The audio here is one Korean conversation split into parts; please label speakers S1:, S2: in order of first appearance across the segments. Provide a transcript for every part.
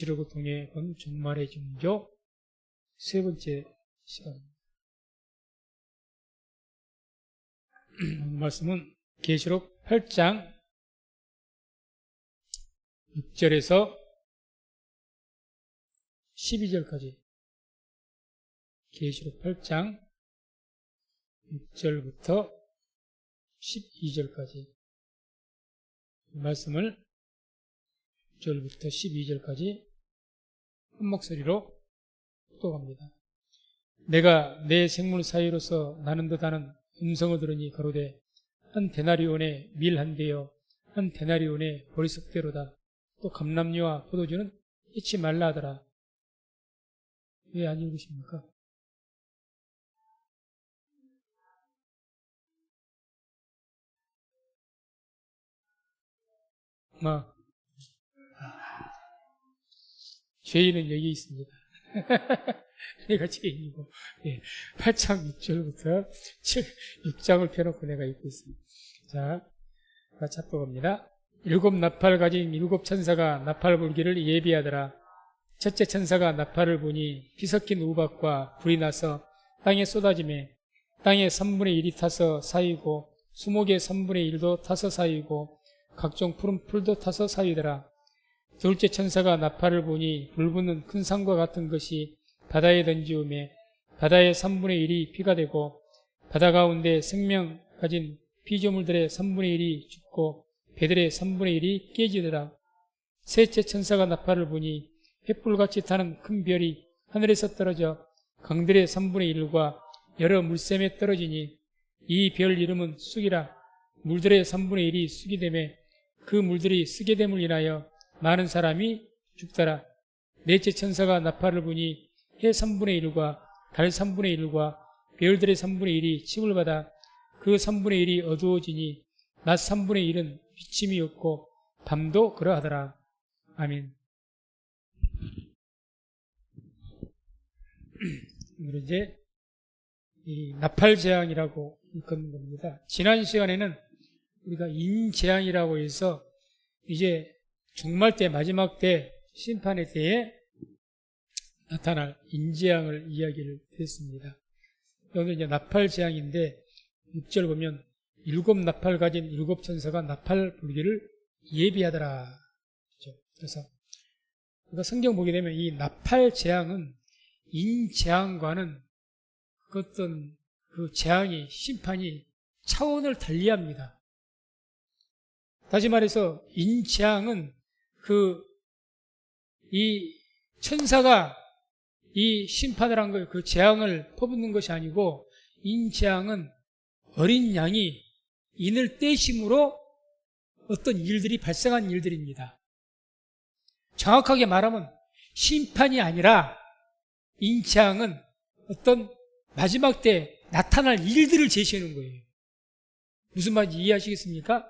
S1: 계시록을 통해 본 종말의 징조 세 번째 시간입니다. 말씀은 계시록 8장 6절에서 12절까지 계시록 8장 6절부터 12절까지 말씀을 6절부터 12절까지 한 목소리로 묵독합니다. 내가 내 생물 사이로서 나는 듯하는 음성을 들으니 가로되 한 데나리온의 밀 한 대여 한 데나리온의 보리석대로다. 또 감람류와 포도주는 잊지 말라 하더라. 왜 안 읽으십니까? 죄인은 여기 있습니다. 내가 죄인이고 8장 6절부터 6장을 펴놓고 내가 읽고 있습니다. 자, 찾도록합니다. 7 나팔 가진 7 천사가 나팔 불기를 예비하더라. 첫째 천사가 나팔을 부니 피 섞인 우박과 불이 나서 땅에 쏟아지매 땅의 3분의 1이 타서 사이고 수목의 3분의 1도 타서 사이고 각종 푸른 풀도 타서 사이더라. 둘째 천사가 나팔을 부니 불붙는 큰 산과 같은 것이 바다에 던지우매 바다의 3분의 1이 피가 되고 바다 가운데 생명 가진 피조물들의 3분의 1이 죽고 배들의 3분의 1이 깨지더라. 셋째 천사가 나팔을 부니 횃불같이 타는 큰 별이 하늘에서 떨어져 강들의 3분의 1과 여러 물샘에 떨어지니 이 별 이름은 쑥이라. 물들의 3분의 1이 쑥이 되매 그 물들이 쓰게 됨을 인하여 많은 사람이 죽더라. 넷째 천사가 나팔을 부니 해 3분의 1과 달 3분의 1과 별들의 3분의 1이 칩을 받아 그 3분의 1이 어두워지니 낮 3분의 1은 비침이 없고 밤도 그러하더라. 아멘. 오늘 이제 이 나팔 재앙이라고 일컫는 겁니다. 지난 시간에는 우리가 인재앙이라고 해서 이제 종말 때 마지막 때 심판의 때에 나타날 인재앙을 이야기를 했습니다. 여기 이제 나팔 재앙인데 6절 보면 7 나팔 가진 7 천사가 나팔 불기를 예비하더라. 그래서 우리가 성경 보게 되면 이 나팔 재앙은 인재앙과는 그 어떤 그 재앙이 심판이 차원을 달리합니다. 다시 말해서 인재앙은 이 천사가 이 심판을 한 걸 그 재앙을 퍼붓는 것이 아니고 인재앙은 어린 양이 인을 떼심으로 어떤 일들이 발생한 일들입니다. 정확하게 말하면 심판이 아니라 인재앙은 어떤 마지막 때 나타날 일들을 제시하는 거예요. 무슨 말인지 이해하시겠습니까?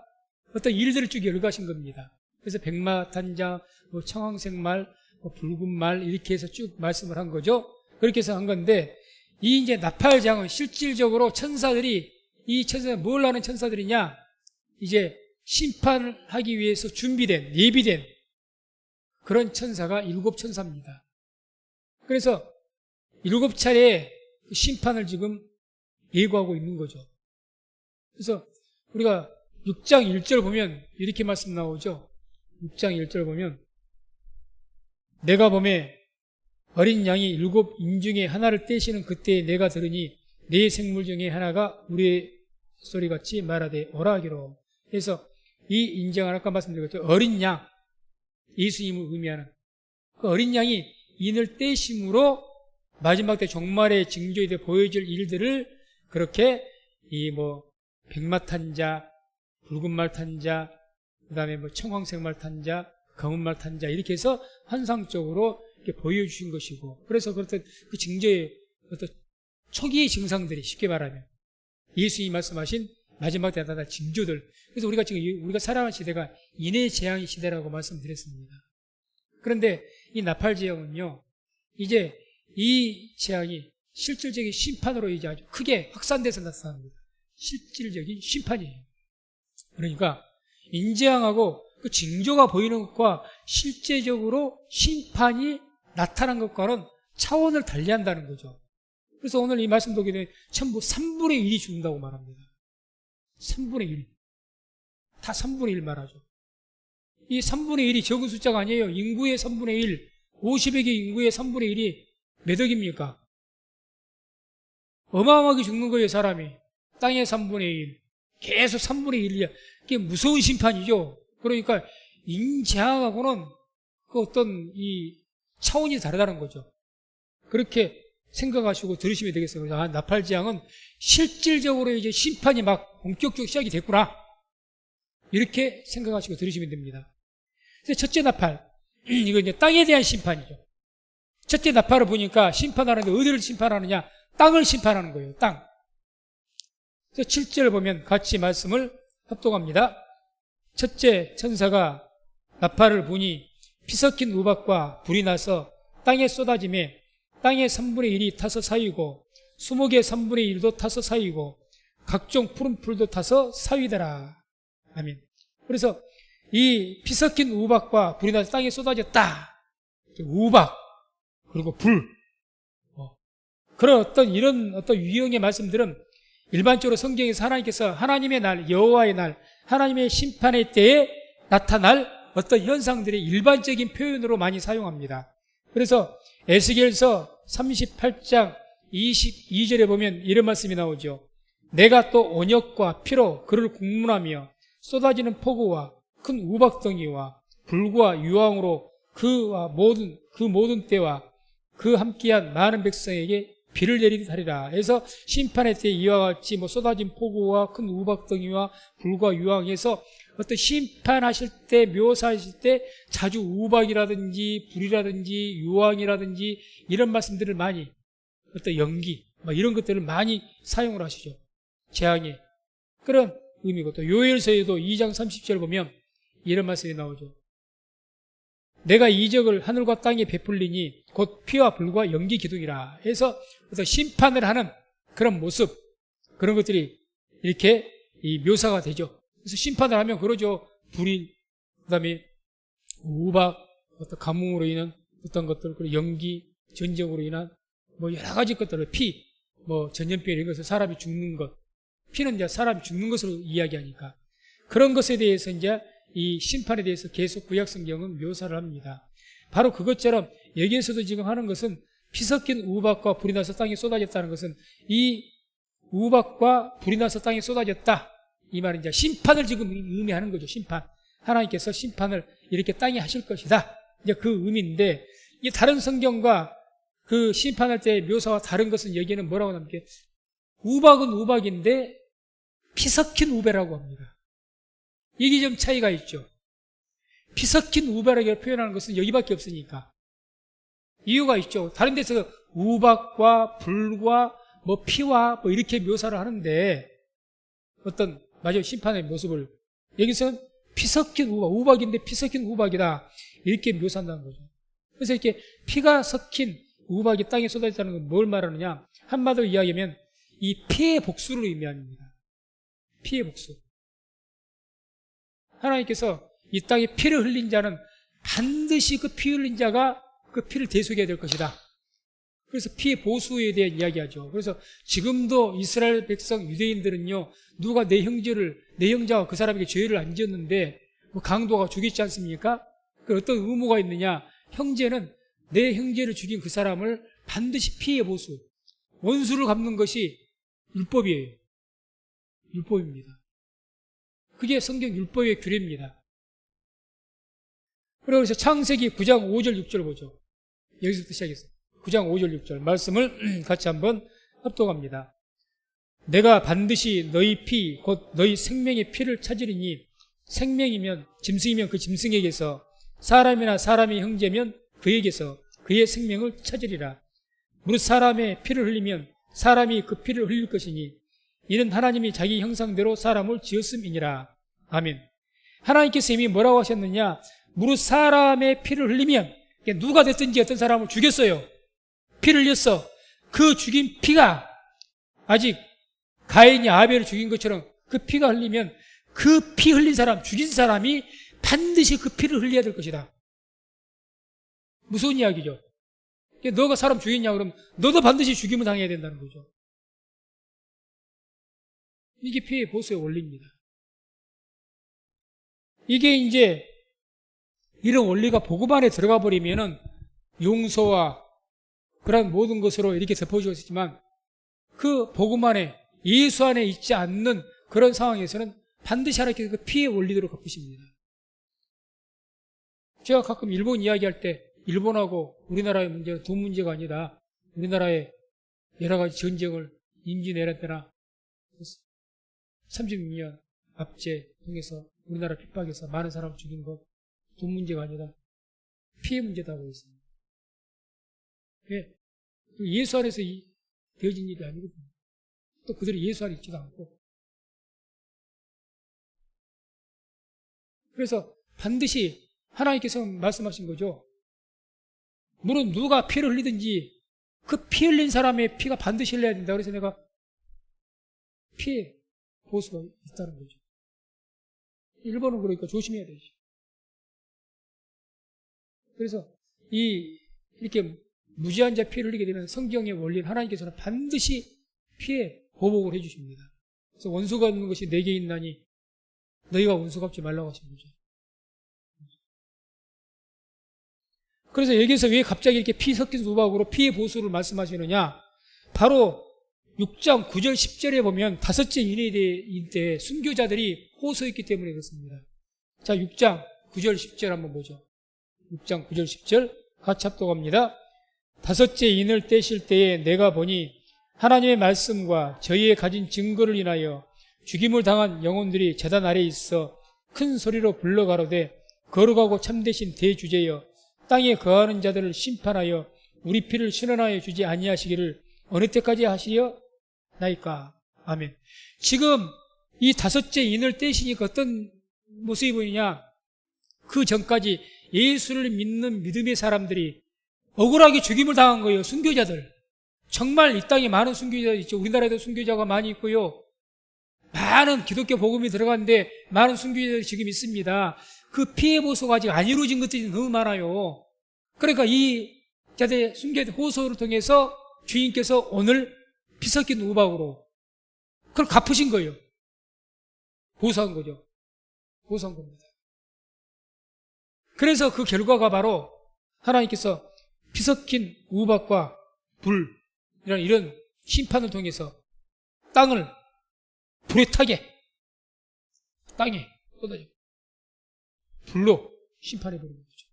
S1: 어떤 일들을 쭉 열거하신 겁니다. 그래서 백마탄자, 청황색말, 붉은말 이렇게 해서 쭉 말씀을 한 거죠. 그렇게 해서 한 건데 이 이제 나팔장은 실질적으로 천사들이 이 천사가 뭘 하는 천사들이냐? 이제 심판을 하기 위해서 준비된 예비된 그런 천사가 7 천사입니다. 그래서 7차례 심판을 지금 예고하고 있는 거죠. 그래서 우리가 6장 1절 보면 이렇게 말씀 나오죠. 6장 1절 보면 내가 보매 어린 양이 7 인중에 하나를 떼시는 그때에 내가 들으니 네 생물 중에 하나가 우리의 소리같이 말하되 오라 하기로. 그래서 이 인정을 아까 말씀드렸죠. 어린 양, 예수님을 의미하는 그 어린 양이 인을 떼심으로 마지막 때 종말의 징조에 대해 보여줄 일들을 그렇게 백마탄자, 붉은말 탄자, 그 다음에 청황색말 탄자, 검은말 탄자 이렇게 해서 환상적으로 이렇게 보여주신 것이고, 그래서 그렇듯 그 징조의 어떤 초기의 증상들이 쉽게 말하면 예수님이 말씀하신 마지막 때 나타날 징조들. 그래서 우리가 지금 우리가 살아가는 시대가 인의 재앙의 시대라고 말씀드렸습니다. 그런데 이 나팔 재앙은요, 이제 이 재앙이 실질적인 심판으로 이제 아주 크게 확산돼서 나타납니다. 실질적인 심판이에요. 그러니까 인재앙하고 그 징조가 보이는 것과 실제적으로 심판이 나타난 것과는 차원을 달리한다는 거죠. 그래서 오늘 이 말씀 보게 되면 전부 3분의 1이 죽는다고 말합니다. 3분의 1. 다 3분의 1 말하죠. 이 3분의 1이 적은 숫자가 아니에요. 인구의 3분의 1, 50억의 인구의 3분의 1이 몇 억입니까? 어마어마하게 죽는 거예요, 사람이. 땅의 3분의 1. 계속 3분의 1이야. 이게 무서운 심판이죠. 그러니까 인재하고는 그 어떤 이 차원이 다르다는 거죠. 그렇게 생각하시고 들으시면 되겠어요. 아, 나팔재앙은 실질적으로 이제 심판이 막 본격적으로 시작이 됐구나. 이렇게 생각하시고 들으시면 됩니다. 그래서 첫째 나팔, 이거 이제 땅에 대한 심판이죠. 첫째 나팔을 보니까 심판하는데 어디를 심판하느냐? 땅을 심판하는 거예요. 땅. 그래서 7절을 보면 같이 말씀을 합독합니다. 첫째 천사가 나팔을 부니 피 섞인 우박과 불이 나서 땅에 쏟아지매 땅의 3분의 1이 타서 사이고 수목의 3분의 1도 타서 사이고 각종 푸른 풀도 타서 사이더라. 아멘. 그래서 이 피 섞인 우박과 불이 나서 땅에 쏟아졌다. 우박 그리고 불. 그런 이런 유형의 말씀들은 일반적으로 성경에서 하나님께서 하나님의 날, 여호와의 날, 하나님의 심판의 때에 나타날 어떤 현상들의 일반적인 표현으로 많이 사용합니다. 그래서 에스겔서 38장 22절에 보면 이런 말씀이 나오죠. 내가 또 온역과 피로 그를 국문하며 쏟아지는 폭우와 큰 우박덩이와 불과 유황으로 그 모든 때와 그 함께한 많은 백성에게 비를 내리듯 하리라. 해서 심판의 때 이와 같이 쏟아진 폭우와 큰 우박덩이와 불과 유황에서 어떤 심판하실 때, 묘사하실 때 자주 우박이라든지 불이라든지 유황이라든지 이런 말씀들을 많이, 어떤 연기 이런 것들을 많이 사용을 하시죠. 재앙의 그런 의미고, 또 요엘서에도 2장 30절 보면 이런 말씀이 나오죠. 내가 이적을 하늘과 땅에 베풀리니 곧 피와 불과 연기 기둥이라. 해서 심판을 하는 그런 모습, 그런 것들이 이렇게 묘사가 되죠. 그래서 심판을 하면 그러죠. 불이, 그 다음에 우박, 어떤 가뭄으로 인한 어떤 것들, 그리고 연기, 전쟁으로 인한 여러 가지 것들을 피, 전염병 이런 것을 사람이 죽는 것, 피는 이제 사람이 죽는 것으로 이야기하니까 그런 것에 대해서 이제 이 심판에 대해서 계속 구약 성경은 묘사를 합니다. 바로 그것처럼 여기에서도 지금 하는 것은 피 섞인 우박과 불이 나서 땅에 쏟아졌다는 것은 이 우박과 불이 나서 땅에 쏟아졌다. 이 말은 이제 심판을 지금 의미하는 거죠. 심판. 하나님께서 심판을 이렇게 땅에 하실 것이다. 이제 그 의미인데, 이 다른 성경과 그 심판할 때 묘사와 다른 것은 여기에는 뭐라고 합니까? 우박은 우박인데 피 섞인 우배라고 합니다. 이게 좀 차이가 있죠. 피 섞인 우배라고 표현하는 것은 여기밖에 없으니까. 이유가 있죠. 다른 데서 우박과 불과 피와 이렇게 묘사를 하는데 맞아요. 심판의 모습을. 여기서는 피 섞인 우박인데 피 섞인 우박이다. 이렇게 묘사한다는 거죠. 그래서 이렇게 피가 섞인 우박이 땅에 쏟아졌다는 건 뭘 말하느냐? 한마디로 이야기하면 이 피의 복수를 의미합니다. 피의 복수. 하나님께서 이 땅에 피를 흘린 자는 반드시 그 피 흘린 자가 그 피를 대속해야 될 것이다. 그래서 피의 보수에 대한 이야기하죠. 그래서 지금도 이스라엘 백성 유대인들은요, 누가 내 형제가 그 사람에게 죄를 안 지었는데 강도가 죽였지 않습니까? 그 어떤 의무가 있느냐? 형제는 내 형제를 죽인 그 사람을 반드시 피의 보수, 원수를 갚는 것이 율법이에요. 율법입니다. 그게 성경 율법의 규례입니다. 그래서 창세기 9장 5절 6절 보죠. 여기서부터 시작했어요. 9장 5절 6절 말씀을 같이 한번 합독합니다. 내가 반드시 너희 피 곧 너희 생명의 피를 찾으리니, 생명이면 짐승이면 그 짐승에게서, 사람이나 사람의 형제면 그에게서 그의 생명을 찾으리라. 무릇 사람의 피를 흘리면 사람이 그 피를 흘릴 것이니 이는 하나님이 자기 형상대로 사람을 지었음이니라. 아멘. 하나님께서 이미 뭐라고 하셨느냐? 무릇 사람의 피를 흘리면, 누가 됐든지 어떤 사람을 죽였어요. 피를 흘렸어. 그 죽인 피가 아직 가인이 아벨을 죽인 것처럼 그 피가 흘리면 그 피 흘린 사람, 죽인 사람이 반드시 그 피를 흘려야 될 것이다. 무서운 이야기죠. 너가 사람 죽였냐 그러면 너도 반드시 죽임을 당해야 된다는 거죠. 이게 피해 보수의 원리입니다. 이게 이제 이런 원리가 복음 안에 들어가 버리면은 용서와 그런 모든 것으로 이렇게 덮어주었지만 그 복음 안에 예수 안에 있지 않는 그런 상황에서는 반드시 하나님께서 그 피의 원리대로 갚으십니다. 제가 가끔 일본 이야기할 때 일본하고 우리나라의 문제는 두 문제가 아니라 우리나라의 여러 가지 전쟁을 임기 내릴 때나 36년 압제 통해서 우리나라 핍박에서 많은 사람을 죽인 것 두 문제가 아니라 피해 문제다고 했습니다. 왜? 예수 안에서 되어진 일이 아니거든요. 또 그들이 예수 안에 있지도 않고. 그래서 반드시 하나님께서 말씀하신 거죠. 물론 누가 피를 흘리든지 그 피 흘린 사람의 피가 반드시 흘려야 된다. 그래서 내가 피해 보수가 있다는 거죠. 일본은 그러니까 조심해야 되죠. 그래서 이렇게 무지한 자 피를 흘리게 되면 성경의 원리는 하나님께서는 반드시 피해 보복을 해주십니다. 그래서 원수 갚는 것이 내게 있나니 너희가 원수 갚지 말라고 하신 거죠. 그래서 여기서 왜 갑자기 이렇게 피 섞인 수박으로 피해 보수를 말씀하시느냐? 바로 6장 9절 10절에 보면 다섯째 인에 대해 순교자들이 호소했기 때문에 그렇습니다. 자, 6장 9절 10절 한번 보죠. 6장 9절 10절 같이 합독합니다. 다섯째 인을 떼실 때에 내가 보니 하나님의 말씀과 저희의 가진 증거를 인하여 죽임을 당한 영혼들이 제단 아래에 있어 큰 소리로 불러가로되 거룩하고 참되신 대주제여 땅에 거하는 자들을 심판하여 우리 피를 신원하여 주지 아니하시기를 어느 때까지 하시려나이까. 아멘. 지금 이 다섯째 인을 떼시니까 어떤 모습이 보이냐? 그 전까지 예수를 믿는 믿음의 사람들이 억울하게 죽임을 당한 거예요. 순교자들. 정말 이 땅에 많은 순교자들 있죠. 우리나라에도 순교자가 많이 있고요. 많은 기독교 복음이 들어갔는데 많은 순교자들이 지금 있습니다. 그 피해 보수가 아직 안 이루어진 것들이 너무 많아요. 그러니까 이 자들 순교자 호소를 통해서 주인께서 오늘 피 섞인 우박으로 그걸 갚으신 거예요. 보수한 거죠. 보수한 겁니다. 그래서 그 결과가 바로 하나님께서 피 섞인 우박과 불 이런 심판을 통해서 땅을 불에 타게 땅에 쏟아져 불로 심판해버리는 거죠.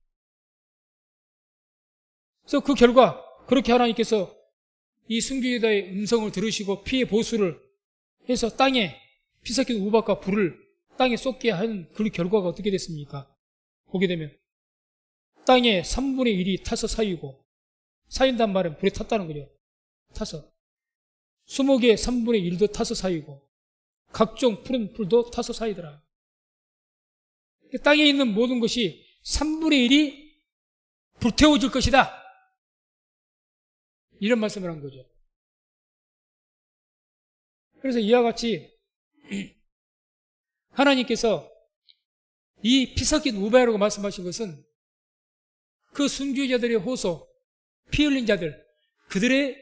S1: 그래서 그 결과 그렇게 하나님께서 이 순교자의 음성을 들으시고 피해 보수를 해서 땅에 피 섞인 우박과 불을 땅에 쏟게 한 그 결과가 어떻게 됐습니까? 보게 되면 땅에 3분의 1이 타서 사이고 사인단 말은 불에 탔다는 거죠. 타서 수목의 3분의 1도 타서 사이고 각종 푸른 풀도 타서 사이더라. 땅에 있는 모든 것이 3분의 1이 불태워질 것이다. 이런 말씀을 한 거죠. 그래서 이와 같이 하나님께서 이 피 섞인 우박이라고 말씀하신 것은 그 순교자들의 호소, 피 흘린 자들, 그들의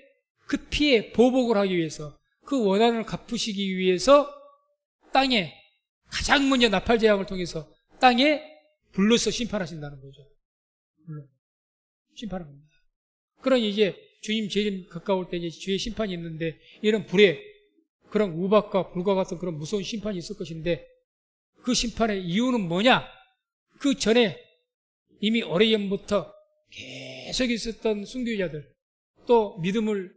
S1: 그 피에 보복을 하기 위해서 그 원한을 갚으시기 위해서 땅에 가장 먼저 나팔 재앙을 통해서 땅에 불로서 심판하신다는 거죠. 불로 심판한 겁니다. 그러니 이제 주님 재림 가까울 때 이제 주의 심판이 있는데 이런 불에 그런 우박과 불과 같은 그런 무서운 심판이 있을 것인데 그 심판의 이유는 뭐냐? 그 전에 이미 오래전부터 계속 있었던 순교자들 또 믿음을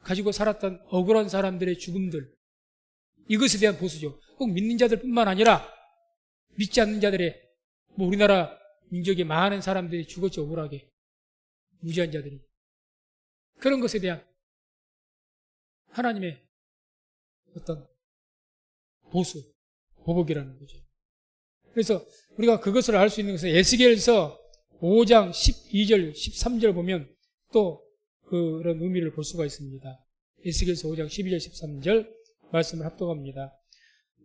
S1: 가지고 살았던 억울한 사람들의 죽음들 이것에 대한 보수죠. 꼭 믿는 자들뿐만 아니라 믿지 않는 자들의 우리나라 민족의 많은 사람들이 죽었죠. 억울하게 무지한 자들이 그런 것에 대한 하나님의 어떤 보수 보복이라는 거죠. 그래서 우리가 그것을 알 수 있는 것은 에스겔서 5장 12절 13절 보면 또 그런 의미를 볼 수가 있습니다. 에스겔서 5장 12절 13절 말씀을 합독합니다.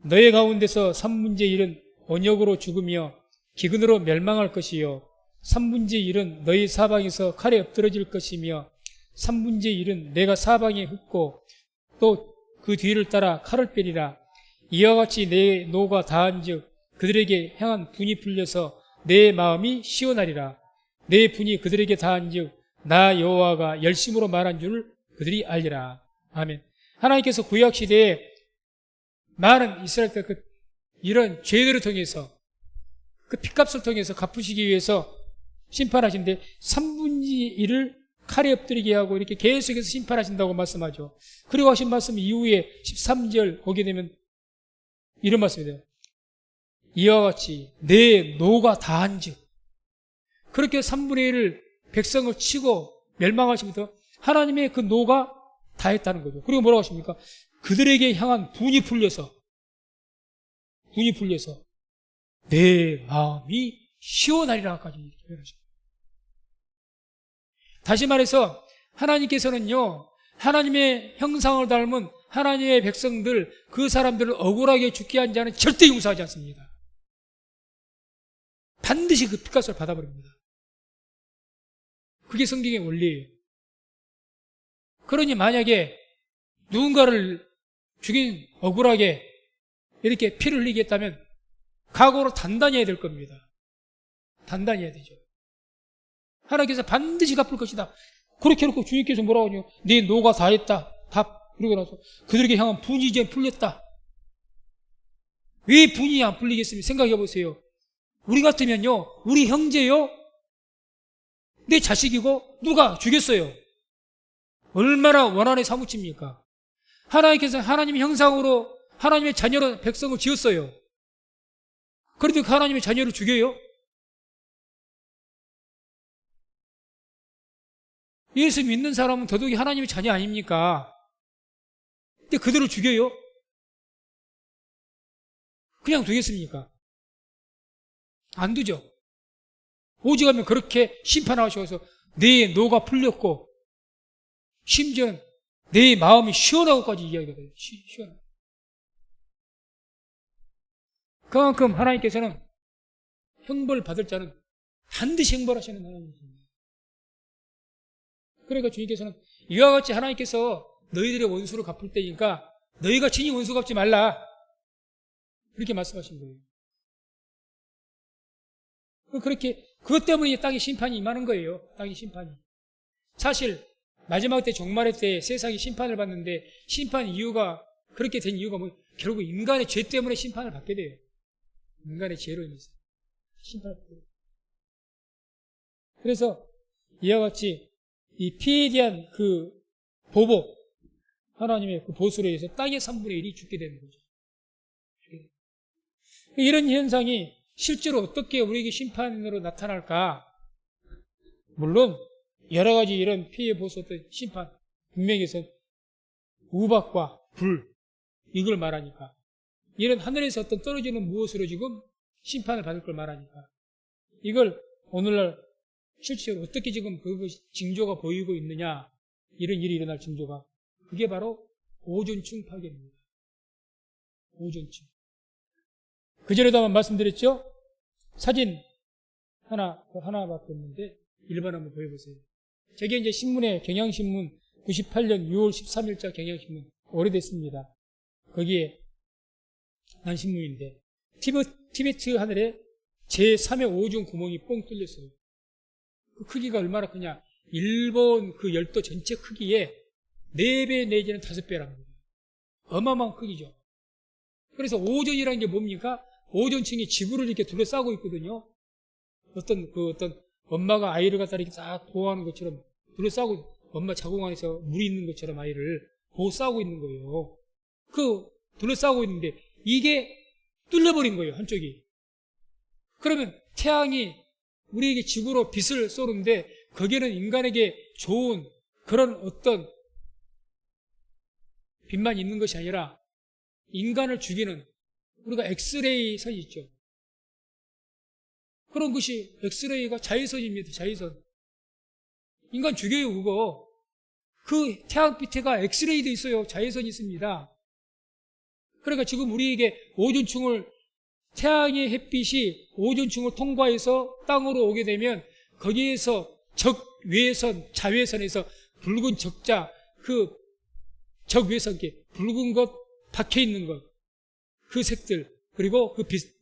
S1: 너의 가운데서 3문제 일은 언역으로 죽으며 기근으로 멸망할 것이요 3분의 1은 너희 사방에서 칼에 엎드러질 것이며 3분의 1은 내가 사방에 흩고 또 그 뒤를 따라 칼을 빼리라. 이와 같이 내 노가 다한즉 그들에게 향한 분이 풀려서 내 마음이 시원하리라. 내 분이 그들에게 다한즉 나 여호와가 열심으로 말한 줄 그들이 알리라. 아멘. 하나님께서 구약 시대에 많은 이스라엘 때 이런 죄들을 통해서 그 핏값을 통해서 갚으시기 위해서 심판하신데 3분의 1을 칼에 엎드리게 하고 이렇게 계속해서 심판하신다고 말씀하죠. 그리고 하신 말씀 이후에 13절 거기에 되면 이런 말씀이 돼요. 이와 같이 내 노가 다한즉 그렇게 3분의 1을 백성을 치고 멸망하시면서 하나님의 그 노가 다했다는 거죠. 그리고 뭐라고 하십니까? 그들에게 향한 분이 풀려서 내 마음이 시원하리라까지 표현하십니다. 다시 말해서 하나님께서는요, 하나님의 형상을 닮은 하나님의 백성들, 그 사람들을 억울하게 죽게 한 자는 절대 용서하지 않습니다. 반드시 그 핏값을 받아버립니다. 그게 성경의 원리예요. 그러니 만약에 누군가를 죽인 억울하게 이렇게 피를 흘리게 했다면 각오로 단단히 해야 될 겁니다. 단단히 해야 되죠. 하나님께서 반드시 갚을 것이다. 그렇게 해놓고 주님께서 뭐라고 하냐? 네 노가 다했다. 답. 그러고 나서 그들에게 향한 분이 이제 풀렸다. 왜 분이 안 풀리겠습니까? 생각해 보세요. 우리 같으면요, 우리 형제요, 내 자식이고 누가 죽였어요. 얼마나 원한에 사무칩니까? 하나님께서 하나님의 형상으로 하나님의 자녀로 백성을 지었어요. 그런데 그 하나님의 자녀를 죽여요? 예수 믿는 사람은 더더욱이 하나님의 자녀 아닙니까? 근데 그들을 죽여요? 그냥 두겠습니까? 안 두죠. 오직하면 그렇게 심판하셔서 내 노가 풀렸고 심지어는 내 마음이 시원하고까지 이야기가 돼요. 시원하고. 그만큼 하나님께서는 형벌 받을 자는 반드시 형벌하시는 하나님이십니다. 그러니까 주님께서는 이와 같이 하나님께서 너희들의 원수를 갚을 때니까 너희가 친히 원수 갚지 말라. 그렇게 말씀하신 거예요. 그렇게 그것 때문에 땅에 심판이 임하는 거예요. 땅의 심판이. 사실 마지막 때 종말의 때 세상이 심판을 받는데 심판 이유가 그렇게 된 이유가 뭐 결국 인간의 죄 때문에 심판을 받게 돼요. 인간의 죄로 인해서 심판을 받게 돼요. 그래서 이와 같이 이 피에 대한 그 보복, 하나님의 그 보수로 인해서 땅의 3분의 1이 죽게 되는 거죠. 이런 현상이 실제로 어떻게 우리에게 심판으로 나타날까? 물론 여러 가지 이런 피해 보수의 심판, 분명히 해서 우박과 불, 이걸 말하니까 이런 하늘에서 어떤 떨어지는 무엇으로 지금 심판을 받을 걸 말하니까 이걸 오늘날 실제로 어떻게 지금 그 징조가 보이고 있느냐, 이런 일이 일어날 징조가, 그게 바로 오존층 파괴입니다. 오존층. 그전에도 한번 말씀드렸죠? 사진 하나밖에 없는데 1번 한번 보여보세요. 저게 이제 신문에 경향신문 98년 6월 13일자 경향신문, 오래됐습니다. 거기에 난 신문인데 티베트 하늘에 제3의 오존 구멍이 뻥 뚫렸어요. 그 크기가 얼마나 크냐? 일본 그 열도 전체 크기에 4배 내지는 5배라는 거예요. 어마어마한 크기죠. 그래서 오존이라는 게 뭡니까? 오존층이 지구를 이렇게 둘러싸고 있거든요. 어떤 엄마가 아이를 갖다 이렇게 싹 보호하는 것처럼 둘러싸고, 엄마 자궁 안에서 물이 있는 것처럼 아이를 보호싸고 있는 거예요. 그 둘러싸고 있는데 이게 뚫려버린 거예요, 한쪽이. 그러면 태양이 우리에게 지구로 빛을 쏘는데 거기에는 인간에게 좋은 그런 어떤 빛만 있는 것이 아니라 인간을 죽이는, 우리가 엑스레이 선이 있죠. 그런 것이 엑스레이가 자외선입니다. 자외선. 인간 죽여요, 그거. 그 태양빛에가 엑스레이도 있어요. 자외선이 있습니다. 그러니까 지금 우리에게 오존층을 태양의 햇빛이 오존층을 통과해서 땅으로 오게 되면 거기에서 적외선, 자외선에서 붉은 적자, 그 적외선, 붉은 것, 박혀 있는 것, 그 색들, 그리고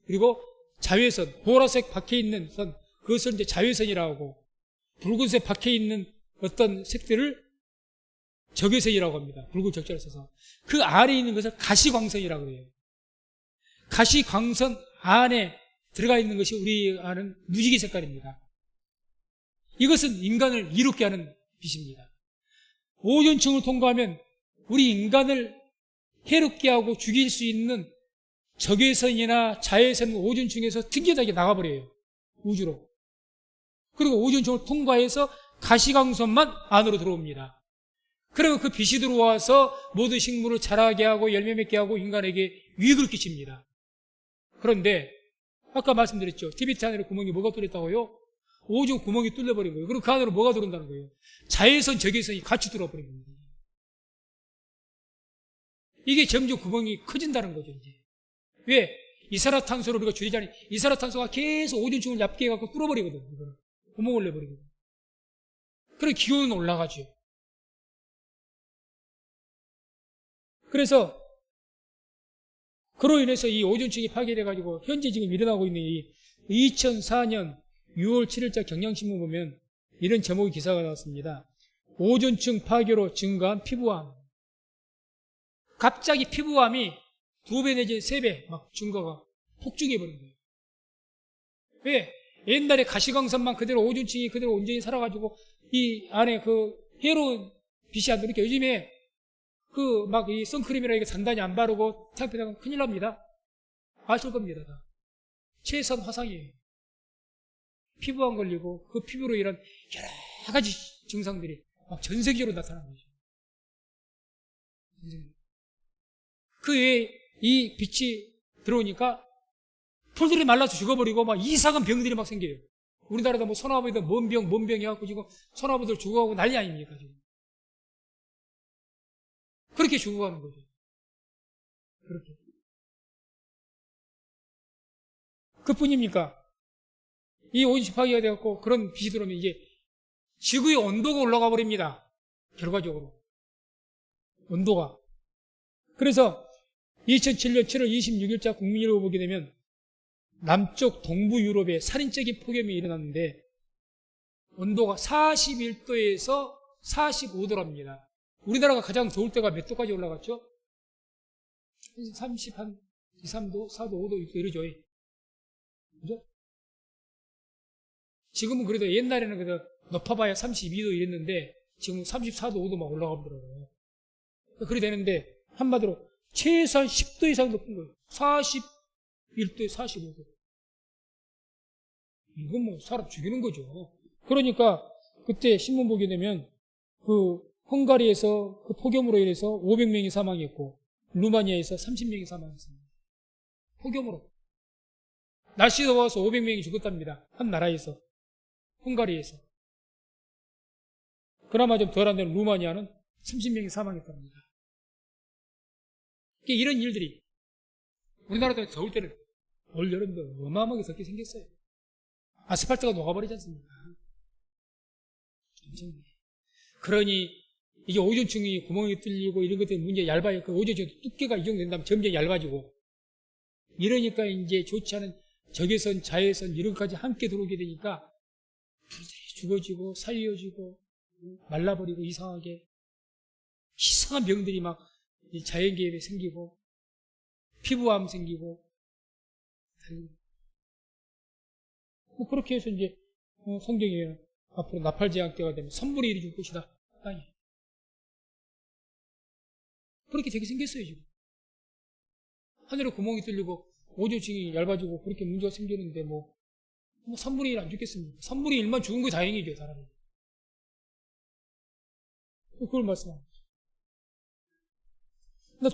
S1: 그리고 자외선, 보라색 박혀 있는 선, 그것을 이제 자외선이라고 하고, 붉은색 박혀 있는 어떤 색들을 적외선이라고 합니다. 붉은 적자를 써서. 그 아래에 있는 것을 가시광선이라고 해요. 가시광선 안에 들어가 있는 것이 우리 아는 무지개 색깔입니다. 이것은 인간을 이롭게 하는 빛입니다. 오존층을 통과하면 우리 인간을 해롭게 하고 죽일 수 있는 적외선이나 자외선 오존층에서 튕겨나게 나가버려요. 우주로. 그리고 오존층을 통과해서 가시광선만 안으로 들어옵니다. 그리고 그 빛이 들어와서 모든 식물을 자라게 하고 열매 맺게 하고 인간에게 유익을 끼칩니다. 그런데 아까 말씀드렸죠. 티베트 하늘에 구멍이 뭐가 뚫렸다고요? 오존 구멍이 뚫려버린 거예요. 그리고 그 안으로 뭐가 들어온다는 거예요? 자외선, 적외선이 같이 들어와버린 겁니다. 이게 점점 구멍이 커진다는 거죠, 이제. 왜? 이산화탄소를 우리가 줄이자니, 이산화탄소가 계속 오존층을 얇게 해갖고 뚫어버리거든, 이거는. 구멍을 내버리거든. 그래, 기온은 올라가죠. 그래서, 그로 인해서 이 오존층이 파괴돼가지고, 현재 지금 일어나고 있는 이 2004년 6월 7일자 경향신문 보면 이런 제목의 기사가 나왔습니다. 오존층 파괴로 증가한 피부암. 갑자기 피부암이 2배 내지 3배 막 증가가 폭증해버린 거예요. 왜? 옛날에 가시광선만 그대로 오존층이 그대로 온전히 살아가지고 이 안에 그 해로운 빛이 안 들어오니까 요즘에 그 막 이 선크림이라 이게 단단히 안 바르고 태양빛 큰일 납니다. 아실 겁니다. 다. 최선 화상이에요. 피부암 걸리고 그 피부로 이런 여러 가지 증상들이 막 전 세계적으로 나타나는 거죠. 그 외에 이 빛이 들어오니까 풀들이 말라서 죽어버리고 막 이상한 병들이 막 생겨요. 우리나라도 뭐 소나무에도 뭔 병 해갖고 지금 소나무들 죽어가고 난리 아닙니까, 지금. 그렇게 죽어가는 거죠. 그렇게. 그뿐입니까? 이 오존층 파괴가 되었고 그런 빛이 들어오면 이제 지구의 온도가 올라가 버립니다. 결과적으로. 온도가. 그래서 2007년 7월 26일자 국민일보 보게 되면 남쪽 동부 유럽에 살인적인 폭염이 일어났는데 온도가 41도에서 45도랍니다. 우리나라가 가장 더울 때가 몇 도까지 올라갔죠? 30, 한 2, 3도, 4도, 5도 이러죠. 그죠? 지금은 그래도 옛날에는 그래도 높아봐야 32도 이랬는데 지금 34도, 5도 막 올라가 보더라고요. 그래 되는데 한마디로 최소한 10도 이상 높은 거예요. 41도에 45도. 이건 뭐 사람 죽이는 거죠. 그러니까 그때 신문 보게 되면 그 헝가리에서 그 폭염으로 인해서 500명이 사망했고 루마니아에서 30명이 사망했습니다. 폭염으로. 날씨 더워서 500명이 죽었답니다. 한 나라에서. 헝가리에서. 그나마 좀 덜한 데는 루마니아는 30명이 사망했답니다. 이런 일들이 우리나라도 더울 때는 올 여름도 어마어마하게 덥게 생겼어요. 아스팔트가 녹아버리지 않습니까? 그러니 이게 오존층이 구멍이 뚫리고 이런 것들이 문제 얇아요. 그 오존층 두께가 이 정도 된다면 점점 얇아지고 이러니까 이제 좋지 않은 적외선, 자외선 이런 것까지 함께 들어오게 되니까 풀들이 죽어지고 살려지고 말라버리고 이상하게 이상한 병들이 막 자연계획에 생기고 피부암 생기고 뭐 그렇게 해서 이제 성경에 앞으로 나팔제왕 때가 되면 선물이 1이 줄 것이다. 아니 그렇게 되게 생겼어요. 지금 하늘에 구멍이 뚫리고 오존층이 얇아지고 그렇게 문제가 생기는데 뭐 선물이 1 안 죽겠습니까? 선물이 1만 죽은 게 다행이죠. 사람이 그걸 말씀합니다.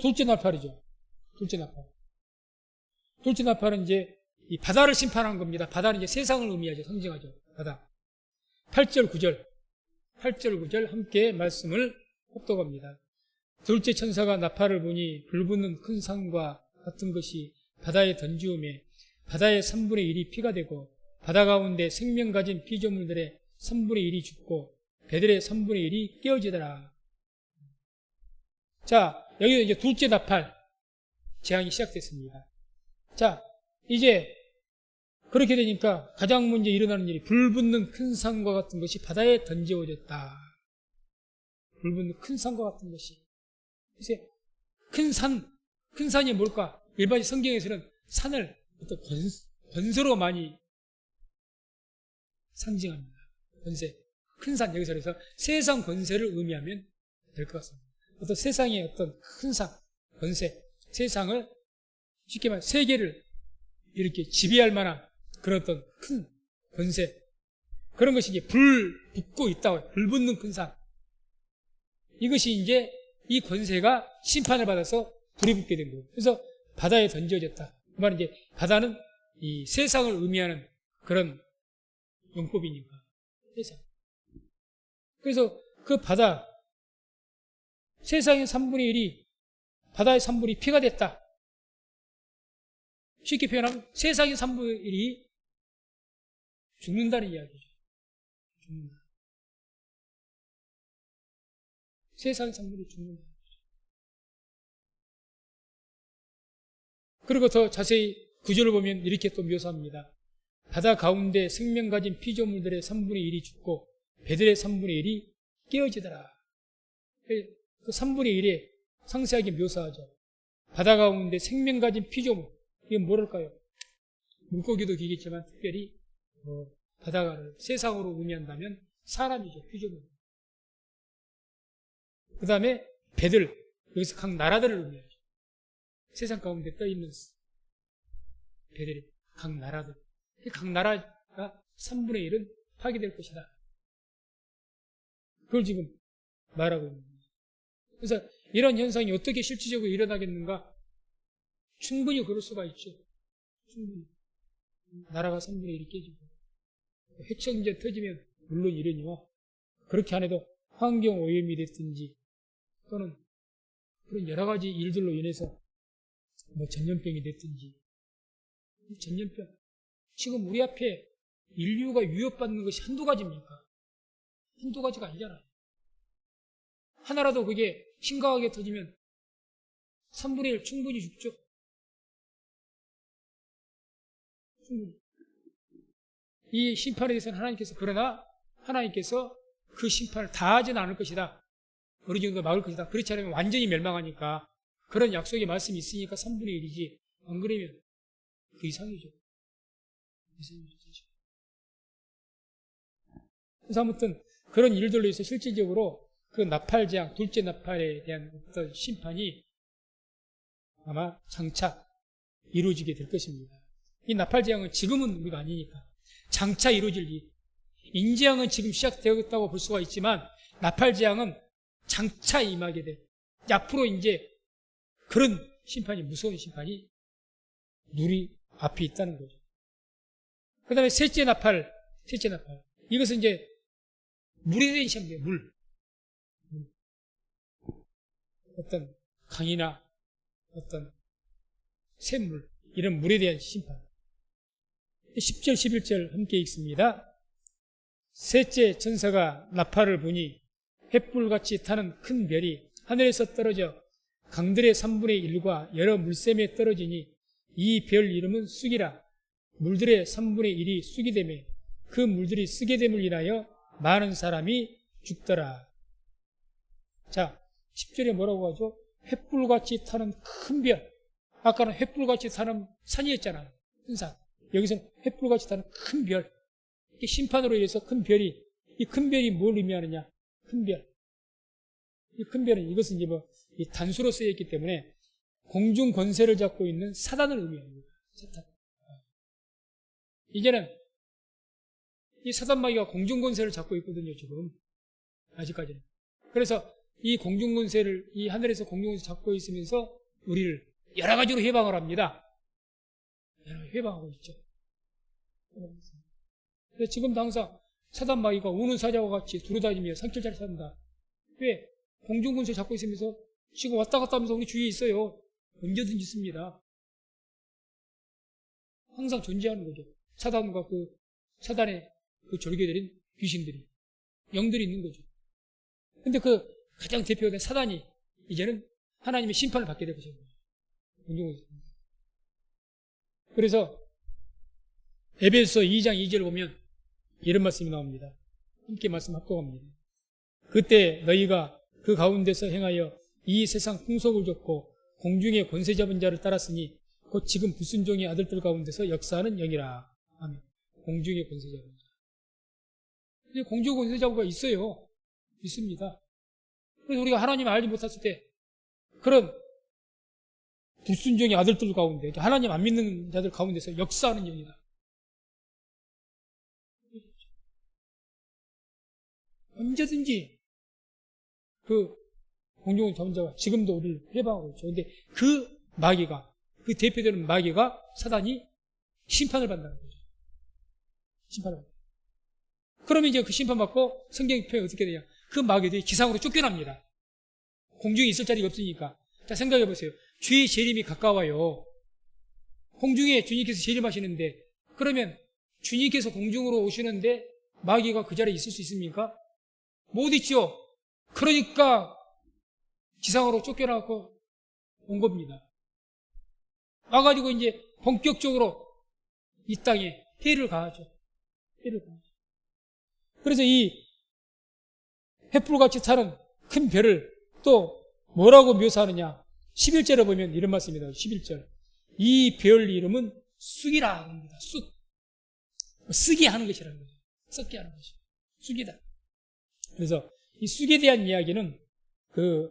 S1: 둘째 나팔이죠. 둘째 나팔. 둘째 나팔은 이제 이 바다를 심판한 겁니다. 바다는 이제 세상을 의미하죠. 상징하죠. 바다. 8절, 9절. 8절, 9절 함께 말씀을 합독합니다. 둘째 천사가 나팔을 보니 불붙는 큰 산과 같은 것이 바다에 던지우매 바다의 3분의 1이 피가 되고 바다 가운데 생명 가진 피조물들의 3분의 1이 죽고 배들의 3분의 1이 깨어지더라. 자, 여기서 이제 둘째 나팔 재앙이 시작됐습니다. 자, 이제 그렇게 되니까 가장 먼저 일어나는 일이 불붙는 큰 산과 같은 것이 바다에 던져졌다. 불붙는 큰 산과 같은 것이. 이제 큰 산이 뭘까? 일반 성경에서는 산을 어떤 권세로 많이 상징합니다. 권세. 큰 산, 여기서 그래서 세상 권세를 의미하면 될 것 같습니다. 어떤 세상의 어떤 큰 산, 권세, 세상을 쉽게 말해 세계를 이렇게 지배할 만한 그런 어떤 큰 권세, 그런 것이 이제 붙고 있다고, 불붙는 큰 산. 이것이 이제 이 권세가 심판을 받아서 불이 붙게 된 거예요. 그래서 바다에 던져졌다. 그 말은 이제 바다는 이 세상을 의미하는 그런 용법이니까. 세상. 그래서 그 바다, 세상의 3분의 1이 바다의 3분의 1이 피가 됐다. 쉽게 표현하면 세상의 3분의 1이 죽는다는 이야기죠. 죽는다. 세상의 3분의 1이 죽는다. 그리고 더 자세히 구절을 보면 이렇게 또 묘사합니다. 바다 가운데 생명 가진 피조물들의 3분의 1이 죽고 배들의 3분의 1이 깨어지더라. 그 3분의 1에 상세하게 묘사하죠. 바다 가운데 생명 가진 피조물, 이건 뭐랄까요? 물고기도 기겠지만 특별히 바다를 세상으로 의미한다면 사람이죠. 피조물. 그 다음에 배들, 여기서 각 나라들을 의미하죠. 세상 가운데 떠있는 배들이 각 나라들. 각 나라가 3분의 1은 파괴될 것이다. 그걸 지금 말하고 있는 거예요. 그래서 이런 현상이 어떻게 실질적으로 일어나겠는가? 충분히 그럴 수가 있죠. 충분히. 나라가 3분의 1이 깨지고 핵전쟁 터지면 물론 이러니와 그렇게 안 해도 환경 오염이 됐든지 또는 그런 여러 가지 일들로 인해서 전염병이 됐든지. 전염병. 지금 우리 앞에 인류가 위협받는 것이 한두 가지입니까? 한두 가지가 아니잖아요. 하나라도 그게 심각하게 터지면 3분의 1 충분히 죽죠. 충분히. 이 심판에 대해서는 그러나 하나님께서 그 심판을 다 하지는 않을 것이다. 어느 정도 막을 것이다. 그렇지 않으면 완전히 멸망하니까 그런 약속의 말씀이 있으니까 3분의 1이지. 안 그러면 그 이상이죠. 그래서 아무튼 그런 일들로 해서 실질적으로 그 나팔재앙, 둘째 나팔에 대한 어떤 심판이 아마 장차 이루어지게 될 것입니다. 이 나팔재앙은 지금은 우리가 아니니까 장차 이루어질 일. 인재앙은 지금 시작되었다고 볼 수가 있지만 나팔재앙은 장차 임하게 될. 앞으로 이제 그런 심판이, 무서운 심판이 우리 앞에 있다는 거죠. 그 다음에 셋째 나팔. 이것은 이제 물에 대한 시험이에요. 물. 어떤 강이나 어떤 샘물, 이런 물에 대한 심판. 10절, 11절 함께 읽습니다. 셋째 천사가 나팔을 부니 횃불같이 타는 큰 별이 하늘에서 떨어져 강들의 3분의 1과 여러 물샘에 떨어지니 이 별 이름은 쑥이라. 물들의 3분의 1이 쑥이 되매 그 물들이 쓰게 됨을 인하여 많은 사람이 죽더라. 자, 10절에 뭐라고 하죠? 횃불같이 타는 큰 별. 아까는 횃불같이 타는 산이었잖아요. 큰 산. 여기서는 횃불같이 타는 큰 별. 이게 심판으로 인해서 큰 별이, 이 큰 별이 뭘 의미하느냐? 큰 별. 이 큰 별은 이것은 이제 이 단수로 쓰여있기 때문에 공중 권세를 잡고 있는 사단을 의미합니다. 사단. 이제는 이 사단마귀가 공중 권세를 잡고 있거든요, 지금. 아직까지는. 그래서 이 공중 권세를, 이 하늘에서 공중 권세를 잡고 있으면서 우리를 여러 가지로 해방을 합니다. 여러 가지 해방하고 있죠. 그래서 지금도 항상 사단마귀가 우는 사자와 같이 두루다니며 산길 잘 산다. 왜? 공중 권세 잡고 있으면서 지금 왔다 갔다 하면서 우리 주위에 있어요. 언제든지 있습니다. 항상 존재하는 거죠. 사단과 그 사단의 그 졸개들인 귀신들이, 영들이 있는 거죠. 근데 그 가장 대표된 사단이 이제는 하나님의 심판을 받게 되고 있는 거죠. 그래서 에베소 2장 2절 보면 이런 말씀이 나옵니다. 함께 말씀 합독합니다. 그때 너희가 그 가운데서 행하여 이 세상 풍속을 좇고 공중의 권세 잡은 자를 따랐으니 곧 지금 불순종의 아들들 가운데서 역사하는 영이라. 아멘. 공중의 권세 잡은 자. 근데 공중의 권세 잡은 자가 있어요. 있습니다. 그래서 우리가 하나님을 알지 못했을 때 그런 불순종의 아들들 가운데, 하나님 안 믿는 자들 가운데서 역사하는 영이다. 언제든지 그 공중의 자본자가 지금도 우리를 해방하고 있죠. 근데 그 마귀가, 그 대표되는 마귀가, 사단이 심판을 받는다는 거죠. 심판을 받는다. 그러면 이제 그 심판받고 성경 표현이 어떻게 되냐. 그 마귀들이 지상으로 쫓겨납니다. 공중에 있을 자리가 없으니까. 자, 생각해 보세요. 주의 재림이 가까워요. 공중에 주님께서 재림하시는데, 그러면 주님께서 공중으로 오시는데 마귀가 그 자리에 있을 수 있습니까? 못 있죠. 그러니까 지상으로 쫓겨나고 온 겁니다. 와가지고 이제 본격적으로 이 땅에 해를 가하죠. 해를 가하죠. 그래서 이 횃불같이 타는 큰 별을 또 뭐라고 묘사하느냐. 11절에 보면 이런 말씀입니다. 11절. 이 별 이름은 쑥이라 합니다. 쑥. 쓰게 하는 것이라는 거죠. 썩게 하는 것이. 쑥이다. 그래서 이 쑥에 대한 이야기는 그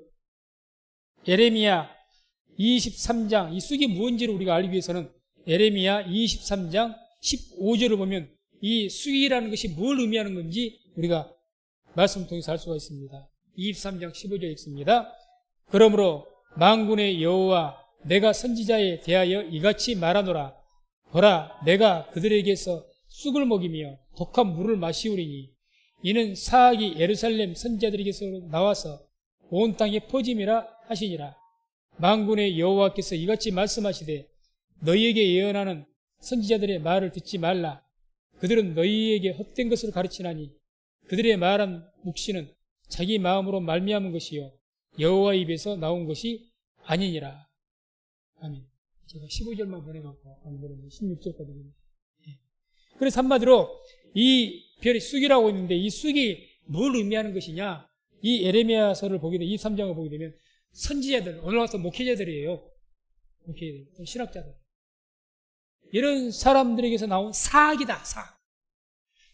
S1: 예레미야 23장, 이 쑥이 무엇인지를 우리가 알기 위해서는 예레미야 23장 15절을 보면 이 쑥이라는 것이 뭘 의미하는 건지 우리가 말씀을 통해서 알 수가 있습니다. 23장 15절 읽습니다. 그러므로 만군의 여호와 내가 선지자에 대하여 이같이 말하노라. 보라, 내가 그들에게서 쑥을 먹이며 독한 물을 마시우리니 이는 사악이 예루살렘 선지자들에게서 나와서 온 땅에 퍼짐이라 하시니라. 만군의 여호와께서 이같이 말씀하시되 너희에게 예언하는 선지자들의 말을 듣지 말라. 그들은 너희에게 헛된 것을 가르치나니 그들의 말한 묵시는 자기 마음으로 말미암은 것이요 여호와 입에서 나온 것이 아니니라. 아멘. 제가 15절만 보내갖고 안 보냈는데 16절까지. 그래서 한마디로 이 별이 쑥이라고 있는데 이 쑥이 뭘 의미하는 것이냐. 이 에레미야서를 보게 되면 23장을 보게 되면 선지자들, 오늘 같은 목회자들이에요. 목회자들, 신학자들. 이런 사람들에게서 나온 사악이다. 사악.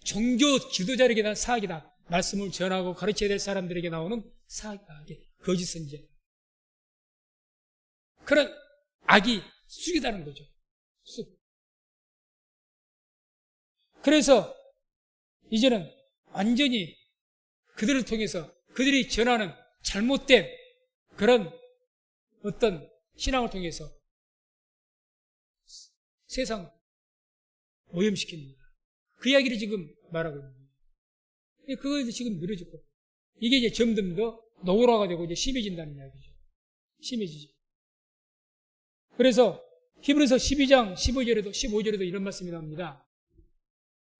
S1: 종교 지도자에게 나온 사악이다. 말씀을 전하고 가르쳐야 될 사람들에게 나오는 사악이다. 거짓 선지자. 그런 악이 쑥이다는 거죠. 쑥. 그래서 이제는 완전히 그들을 통해서 그들이 전하는 잘못된 그런 어떤 신앙을 통해서 세상 오염시킵니다. 그 이야기를 지금 말하고 있는 거예요. 그거에서 지금 늘어지고 이게 이제 점점 더 노골화가 되고 이제 심해진다는 이야기죠. 심해지죠. 그래서 히브리서 12장 15절에도 이런 말씀이 나옵니다.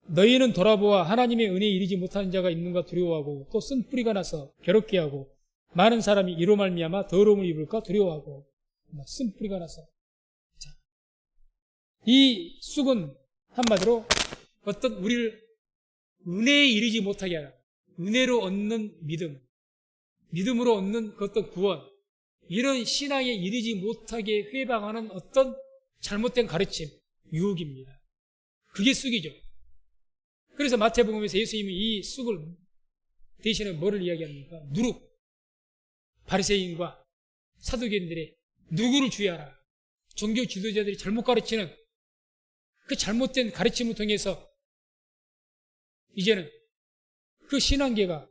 S1: 너희는 돌아보아 하나님의 은혜에 이르지 못하는 자가 있는가 두려워하고 또 쓴뿌리가 나서 괴롭게 하고 많은 사람이 이로 말미암아 더러움을 입을까 두려워하고 쓴뿌리가 나서. 자, 이 쑥은 한마디로 어떤 우리를 은혜에 이르지 못하게 하라. 은혜로 얻는 믿음, 믿음으로 얻는 그 어떤 구원, 이런 신앙에 이르지 못하게 회방하는 어떤 잘못된 가르침, 유혹입니다. 그게 쑥이죠. 그래서 마태복음에서 예수님이 이 쑥을 대신에 뭐를 이야기합니까? 누룩. 바리새인과 사두개인들의 누구를 주의하라. 종교 지도자들이 잘못 가르치는 그 잘못된 가르침을 통해서 이제는 그 신앙계가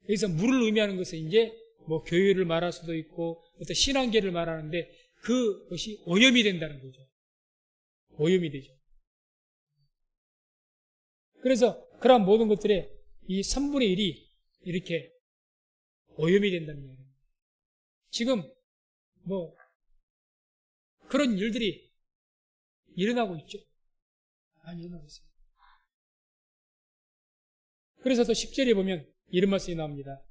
S1: 여기서 물을 의미하는 것은 이제 뭐 교회를 말할 수도 있고 어떤 신앙계를 말하는데 그것이 오염이 된다는 거죠. 오염이 되죠. 그래서 그러한 모든 것들의 이 3분의 1이 이렇게 오염이 된다는 거예요. 지금 뭐 그런 일들이 일어나고 있죠. 많이 일어나고 있습니다. 그래서 또 10절에 보면 이런 말씀이 나옵니다.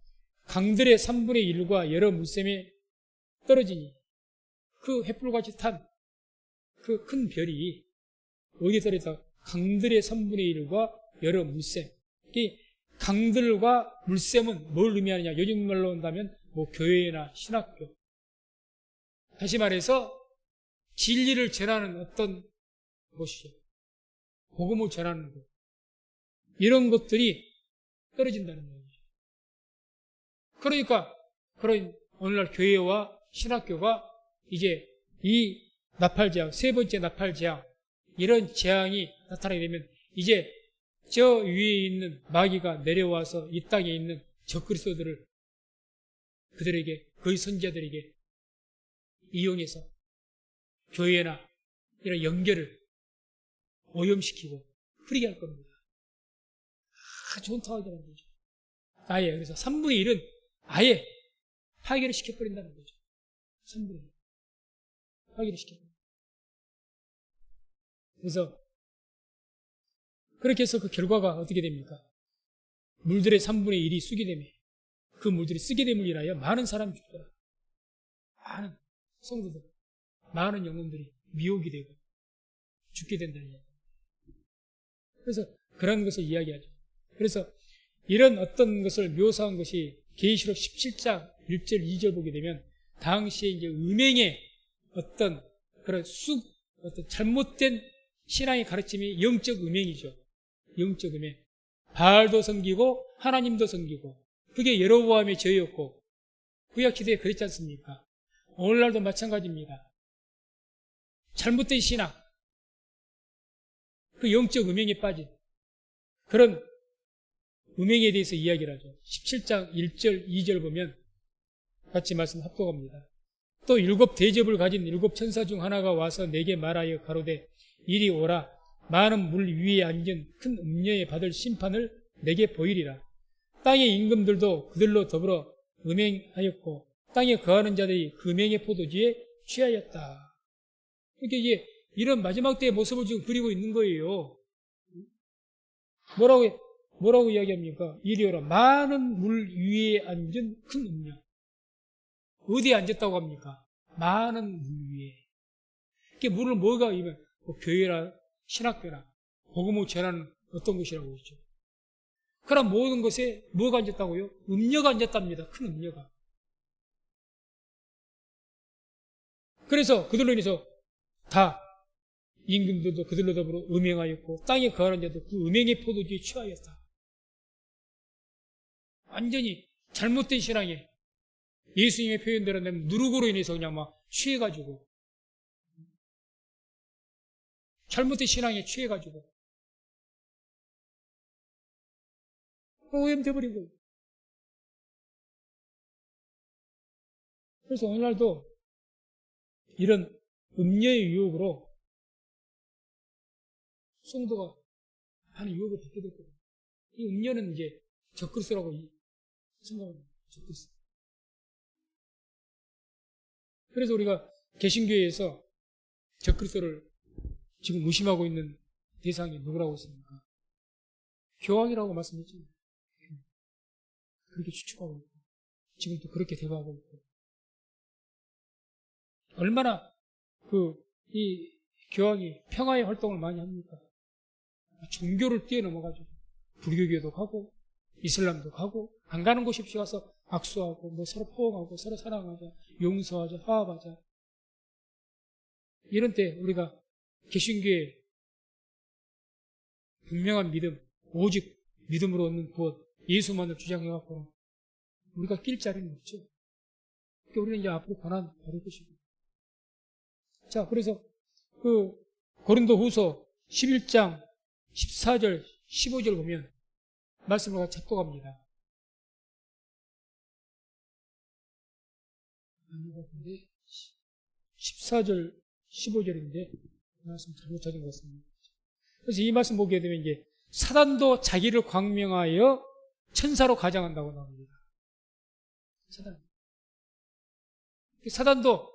S1: 강들의 3분의 1과 여러 물샘에 떨어지니 그 횃불같이 탄 그 큰 별이 어디에 떨어져? 강들의 3분의 1과 여러 물샘. 이 강들과 물샘은 뭘 의미하느냐? 요즘 말로 한다면 뭐 교회나 신학교. 다시 말해서 진리를 전하는 어떤 곳이죠. 복음을 전하는 곳. 이런 것들이 떨어진다는 얘기죠. 그러니까 그런 오늘날 교회와 신학교가 이제 이 나팔재앙, 세 번째 나팔재앙, 이런 재앙이 나타나게 되면 이제 저 위에 있는 마귀가 내려와서 이 땅에 있는 적그리스도들을 그들에게, 그의 선지자들에게 이용해서 교회나 이런 연결을 오염시키고 흐리게 할 겁니다. 좋은 타락이라는 거죠. 아예, 그래서 3분의 1은 아예 파괴를 시켜버린다는 거죠. 3분의 1. 파괴를 시켜버린다. 그래서 그렇게 해서 그 결과가 어떻게 됩니까? 물들의 3분의 1이 쓰게 되며 그 물들이 쓰게 됨을 인하여 많은 사람이 죽더라. 많은 성도들, 많은 영혼들이 미혹이 되고 죽게 된다는 이야기. 그래서 그런 것을 이야기하죠. 그래서 이런 어떤 것을 묘사한 것이 계시록 17장 1절 2절 보게 되면 당시에 이제 음행의 어떤 그런 어떤 잘못된 신앙의 가르침이 영적 음행이죠. 영적 음행. 바알도 섬기고 하나님도 섬기고 그게 여로보암의 죄였고 구약시대에 그랬지 않습니까? 오늘날도 마찬가지입니다. 잘못된 신앙, 그 영적 음행에 빠진 그런 음행에 대해서 이야기를 하죠. 17장 1절 2절 보면 같이 말씀 합독합니다. 또 7 대접을 가진 7 천사 중 하나가 와서 내게 말하여 가로되 이리 오라. 많은 물 위에 앉은 큰 음녀에 받을 심판을 내게 보이리라. 땅의 임금들도 그들로 더불어 음행하였고 땅에 거하는 자들이 그 음행의 포도주에 취하였다. 그러니까 이게 이런 마지막 때의 모습을 지금 그리고 있는 거예요. 뭐라고 이야기합니까? 이리 오라. 많은 물 위에 앉은 큰 음녀. 어디에 앉았다고 합니까? 많은 물 위에. 이게 물을 뭐가 이면 뭐 교회나 신학교나 복음을 전하는 어떤 것이라고 했죠. 그럼 모든 것에 뭐가 앉았다고요? 음녀가 앉았답니다. 큰 음녀가. 그래서 그들로 인해서 다 임금들도 그들로 더불어 음행하였고 땅에 거하는 자도 그 음행의 포도주에 취하였다. 완전히 잘못된 신앙에 예수님의 표현대로 하면 누룩으로 인해서 그냥 막 취해가지고 잘못된 신앙에 취해가지고 오염돼버린 거예요. 그래서 오늘날도 이런 음녀의 유혹으로 성도가 많은 유혹을 받게 될 거예요. 이 음녀는 이제 적그리스도라고 생각합니다. 적그리스도. 그래서 우리가 개신교회에서 적그리스도를 지금 무심하고 있는 대상이 누구라고 했습니까? 교황이라고 말씀했죠. 그렇게 추측하고 있고 지금도 그렇게 대화하고 있고 얼마나 이 교황이 평화의 활동을 많이 합니까? 종교를 뛰어넘어가지고 불교교도 가고 이슬람도 가고 안 가는 곳이 없이 가서 악수하고 뭐 서로 포옹하고 서로 사랑하자 용서하자 화합하자 이런 때 우리가 개신교의 분명한 믿음 오직 믿음으로 얻는 구원 예수만을 주장해갖고 우리가 낄 자리는 없죠. 그러니까 우리는 이제 앞으로 고난 받을 것이고 자 그래서 그 고린도후서 11장 14절 15절 보면 말씀을 같이 합독합니다. 14절 15절인데 말씀 잘못 찾은 것 같습니다. 그래서 이 말씀 보게 되면 이제 사단도 자기를 광명하여 천사로 가장한다고 나옵니다. 사단도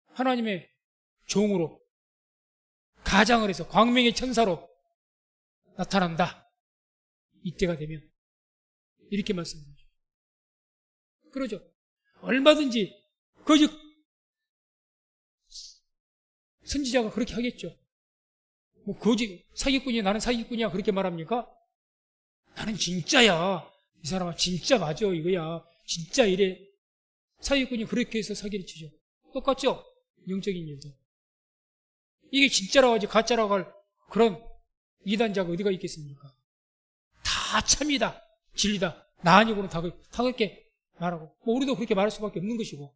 S1: 하나님의 종으로 가장을 해서 광명의 천사로 나타난다. 이때가 되면 이렇게 말씀드리죠. 그러죠. 얼마든지 거짓 선지자가 그렇게 하겠죠. 뭐 거짓 사기꾼이 나는 사기꾼이야 그렇게 말합니까? 나는 진짜야. 이 사람아 진짜 맞아 이거야. 진짜 이래. 사기꾼이 그렇게 해서 사기를 치죠. 똑같죠? 영적인 일도. 이게 진짜라고 하지 가짜라고 할 그런 이단자가 어디가 있겠습니까? 다 참이다. 진리다. 나 아니고는 다 그렇게 말하고 뭐 우리도 그렇게 말할 수밖에 없는 것이고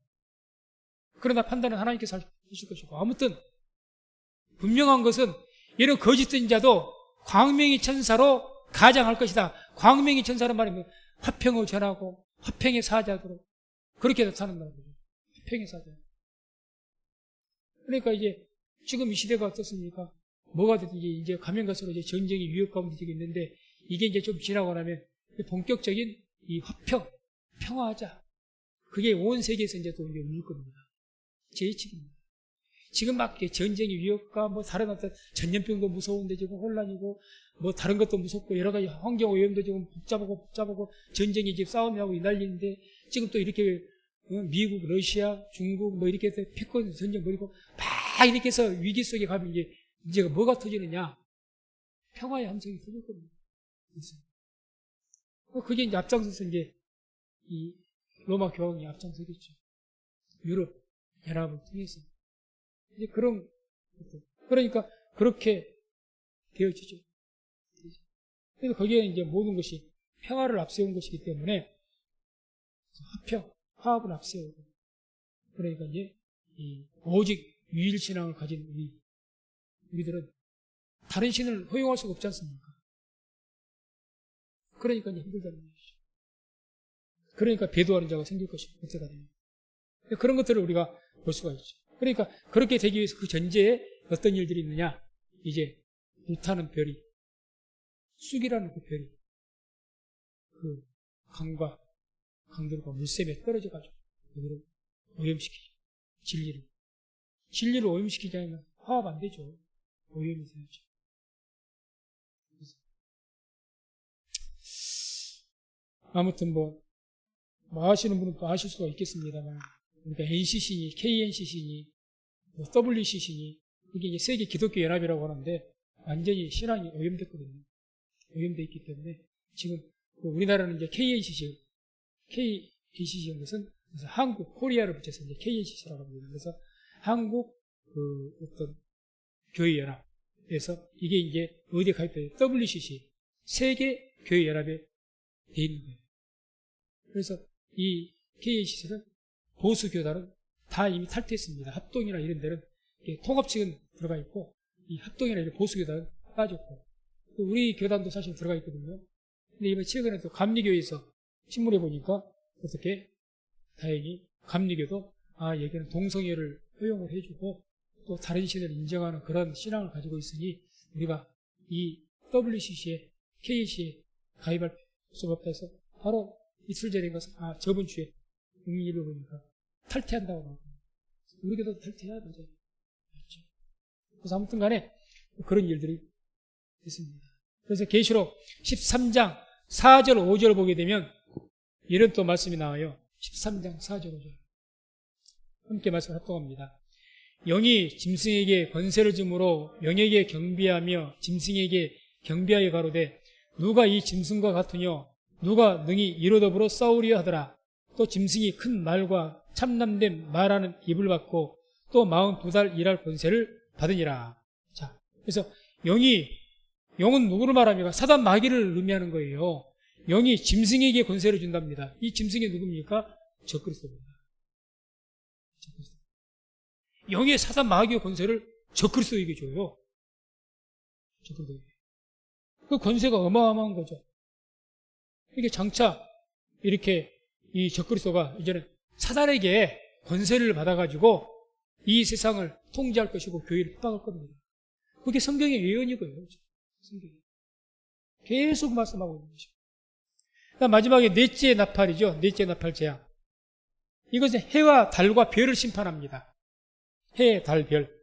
S1: 그러나 판단은 하나님께서 하실 것이고 아무튼 분명한 것은 이런 거짓된 자도 광명의 천사로 가장할 것이다. 광명의 천사란 말이면 화평을 전하고 화평의 사자도록 그렇게 나타난다는 거죠. 화평의 사자. 그러니까 이제 지금 이 시대가 어떻습니까? 뭐가 됐든지 이제 가면 갈수록 이제 전쟁이 위협 가운데 있는데 이게 이제 좀 지나고 나면 본격적인 이 화평, 평화하자. 그게 온 세계에서 이제 또 올 겁니다. 제 예측입니다. 지금 막 전쟁의 위협과 뭐 다른 어떤 전염병도 무서운데 지금 혼란이고 뭐 다른 것도 무섭고 여러 가지 환경 오염도 지금 복잡하고 전쟁이 지금 싸움이 하고 난리인데 지금 또 이렇게 미국, 러시아, 중국 뭐 이렇게 해서 패권 전쟁 벌이고 막 이렇게 해서 위기 속에 가면 이제 문제가 뭐가 터지느냐? 평화의 함성이 터질 겁니다. 그게 이제 앞장서서 이제 이 로마 교황이 앞장서겠죠. 유럽 연합을 통해서. 이제 그런, 그러니까 그렇게 되어지죠. 그래서 거기에 이제 모든 것이 평화를 앞세운 것이기 때문에 화평, 화합을 앞세우고. 그러니까 이제 이 오직 유일신앙을 가진 우리들은 다른 신을 허용할 수가 없지 않습니까? 그러니까 이제 힘들다는 것이죠. 그러니까 배도하는 자가 생길 것이고, 그때가 되면. 그런 것들을 우리가 볼 수가 있죠. 그러니까 그렇게 되기 위해서 그 전제에 어떤 일들이 있느냐? 이제 불타는 별이, 쑥이라는 그 별이 그 강과 강들과 물샘에 떨어져가지고 그들을 오염시키죠. 진리를 오염시키지 않으면 화합 안 되죠. 오염이 되죠. 아무튼 뭐 아시는 분은 또 아실 수가 있겠습니다만, 그러니까 NCC니, KNCC니, 뭐 WCC니, 이게 이제 세계 기독교 연합이라고 하는데 완전히 신앙이 오염됐거든요. 오염돼 있기 때문에 지금 우리나라는 이제 KNCC인 것은 그래서 한국, 코리아를 붙여서 이제 KNCC라고 합니다. 그래서 한국 어떤 교회 연합에서 이게 이제 어디에 가입돼요? WCC, 세계 교회 연합에 돼 있는 거예요. 그래서 이 KNCC는 보수 교단은 다 이미 탈퇴했습니다. 합동이나 이런 데는 통합 측은 들어가 있고 이 합동이나 이런 보수 교단은 빠졌고 또 우리 교단도 사실 들어가 있거든요. 근데 이번 최근에 또 감리교에서 신문에 보니까 어떻게 다행히 감리교도 여기는 동성애를 허용을 해주고 또 다른 신을 인정하는 그런 신앙을 가지고 있으니 우리가 이 WCC에 KC에 가입할 수가 없다 해서 바로 이틀 전인가 저번 주에 국민일보 보니까 탈퇴한다고 나오고 우리 교도 탈퇴해야 되죠. 그래서 아무튼 간에 그런 일들이 있습니다. 그래서 계시록 13장 4절 5절 보게 되면 이런 또 말씀이 나와요. 13장 4절 5절 함께 말씀을 합동합니다. 영이 짐승에게 권세를 주므로 영에게 경비하며 짐승에게 경비하여 가로되 누가 이 짐승과 같으뇨 누가 능히 이로 더불어 싸우려 하더라. 또 짐승이 큰 말과 참남된 말하는 입을 받고 또 42달 일할 권세를 받으니라. 자, 그래서 영은 누구를 말합니까? 사단 마귀를 의미하는 거예요. 영이 짐승에게 권세를 준답니다. 이 짐승이 누굽니까? 적그리스도입니다. 영의 사단 마귀의 권세를 적그리스도에게 줘요. 적그리스도에게. 그 권세가 어마어마한 거죠. 이게 장차 이렇게 이 적그리스도가 이제는 사단에게 권세를 받아가지고 이 세상을 통제할 것이고 교회를 핍박할 겁니다. 그게 성경의 예언이고요. 성경이 계속 말씀하고 있는 것이고. 마지막에 넷째 나팔이죠. 넷째 나팔 재앙. 이것은 해와 달과 별을 심판합니다. 해, 달, 별.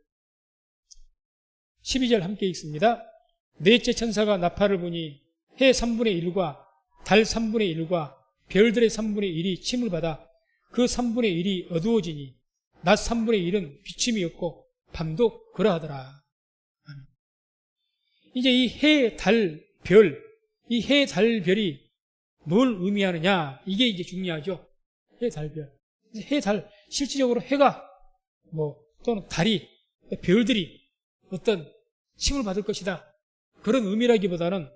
S1: 12절 함께 읽습니다. 넷째 천사가 나팔을 부니 해 3분의 1과 달 3분의 1과 별들의 3분의 1이 침을 받아 그 3분의 1이 어두워지니 낮 3분의 1은 비침이 없고 밤도 그러하더라. 이제 이 해, 달, 별, 이 해, 달, 별이 뭘 의미하느냐, 이게 이제 중요하죠. 해, 달, 별. 해, 달, 실질적으로 해가 또는 달이, 별들이 어떤 칭을 받을 것이다, 그런 의미라기보다는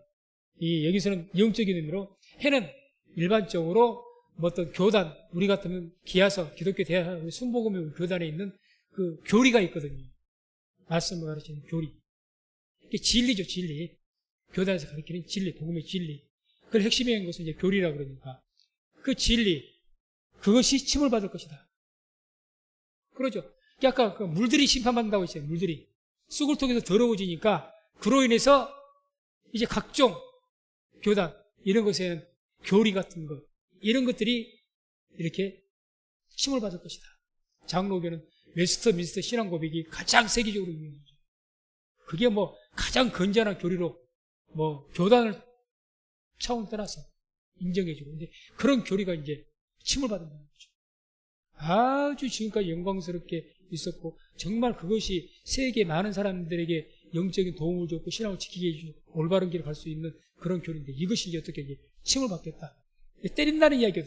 S1: 여기서는 영적인 의미로 해는 일반적으로 어떤 교단, 우리 같으면 기아서 기독교 대학 순복음의 교단에 있는 그 교리가 있거든요. 말씀을 가르치는 교리. 이게 진리죠, 진리. 교단에서 가르치는 진리, 복음의 진리. 그걸 핵심인 것은 이제 교리라 그러니까. 그 진리, 그것이 침을 받을 것이다. 그러죠. 아까 그 물들이 심판받는다고 했어요, 물들이. 쑥을 통해서 더러워지니까 그로 인해서 이제 각종 교단, 이런 것에는 교리 같은 것, 이런 것들이 이렇게 침을 받을 것이다. 장로교는 웨스트민스터 신앙 고백이 가장 세계적으로 유명하죠. 그게 가장 건전한 교리로 교단을 차원 떠나서 인정해주고, 근데 그런 교리가 이제 침을 받는다는 거죠. 아주 지금까지 영광스럽게 있었고, 정말 그것이 세계 많은 사람들에게 영적인 도움을 줬고 신앙을 지키게 해주고 올바른 길을 갈 수 있는 그런 교리인데, 이것이 이제 어떻게 침을 받겠다. 때린다는 이야기예요.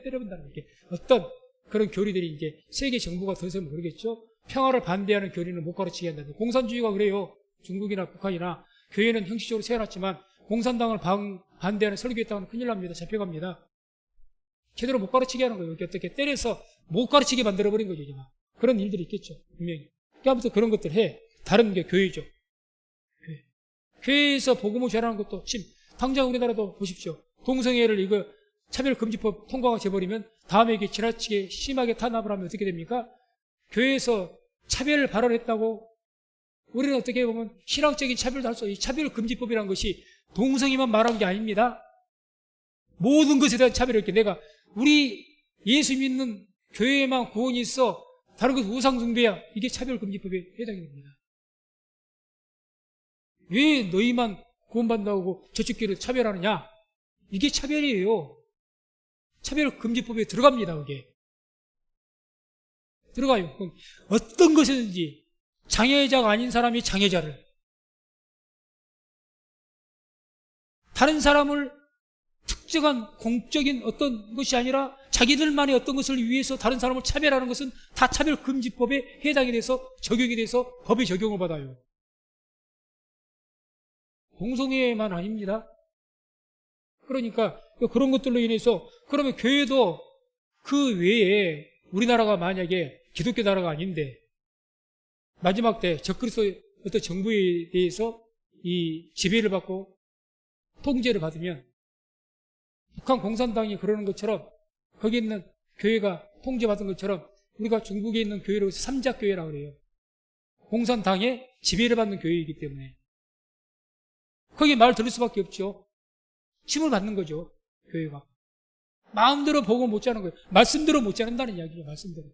S1: 때려본다는 게 어떤 그런 교리들이 이제 세계 정부가 더 있으면 모르겠죠. 평화를 반대하는 교리는 못 가르치게 한다는데, 공산주의가 그래요. 중국이나 북한이나 교회는 형식적으로 세워놨지만 공산당을 반대하는 설교했다가는 큰일 납니다. 잡혀갑니다. 제대로 못 가르치게 하는 거예요. 어떻게 때려서 못 가르치게 만들어버린 거죠. 지금. 그런 일들이 있겠죠. 분명히. 아무튼 그런 것들 해. 다른 게 교회죠. 교회에서 복음을 전하는 것도 당장 우리나라도 보십시오. 동성애를 차별금지법 통과가 돼버리면 다음에 이게 지나치게 심하게 탄압을 하면 어떻게 됩니까? 교회에서 차별 발언했다고 우리는 어떻게 보면 신앙적인 차별도 할 수 없어요. 이 차별금지법이라는 것이 동성애만 말한 게 아닙니다. 모든 것에 대한 차별을 이렇게 내가 우리 예수 믿는 교회에만 구원이 있어 다른 것 우상숭배야, 이게 차별금지법에 해당이 됩니다. 왜 너희만 구원받는다고 저쪽 교회를 차별하느냐? 이게 차별이에요. 차별금지법에 들어갑니다. 그게 들어가요. 어떤 것이든지 장애자가 아닌 사람이 장애자를, 다른 사람을 특정한 공적인 어떤 것이 아니라 자기들만의 어떤 것을 위해서 다른 사람을 차별하는 것은 다 차별금지법에 해당이 돼서 적용이 돼서 법의 적용을 받아요. 동성애만 아닙니다. 그러니까 그런 것들로 인해서, 그러면 교회도 그 외에, 우리나라가 만약에 기독교 나라가 아닌데 마지막 때 적그리스도의 어떤 정부에 대해서 이 지배를 받고 통제를 받으면, 북한 공산당이 그러는 것처럼 거기 있는 교회가 통제받은 것처럼 우리가 중국에 있는 교회로 해서 삼자교회라고 그래요. 공산당의 지배를 받는 교회이기 때문에 거기에 말 들을 수밖에 없죠. 침을 받는 거죠. 교회가 마음대로 보고 못 자는 거예요. 말씀대로 못 자는다는 이야기예요. 말씀대로.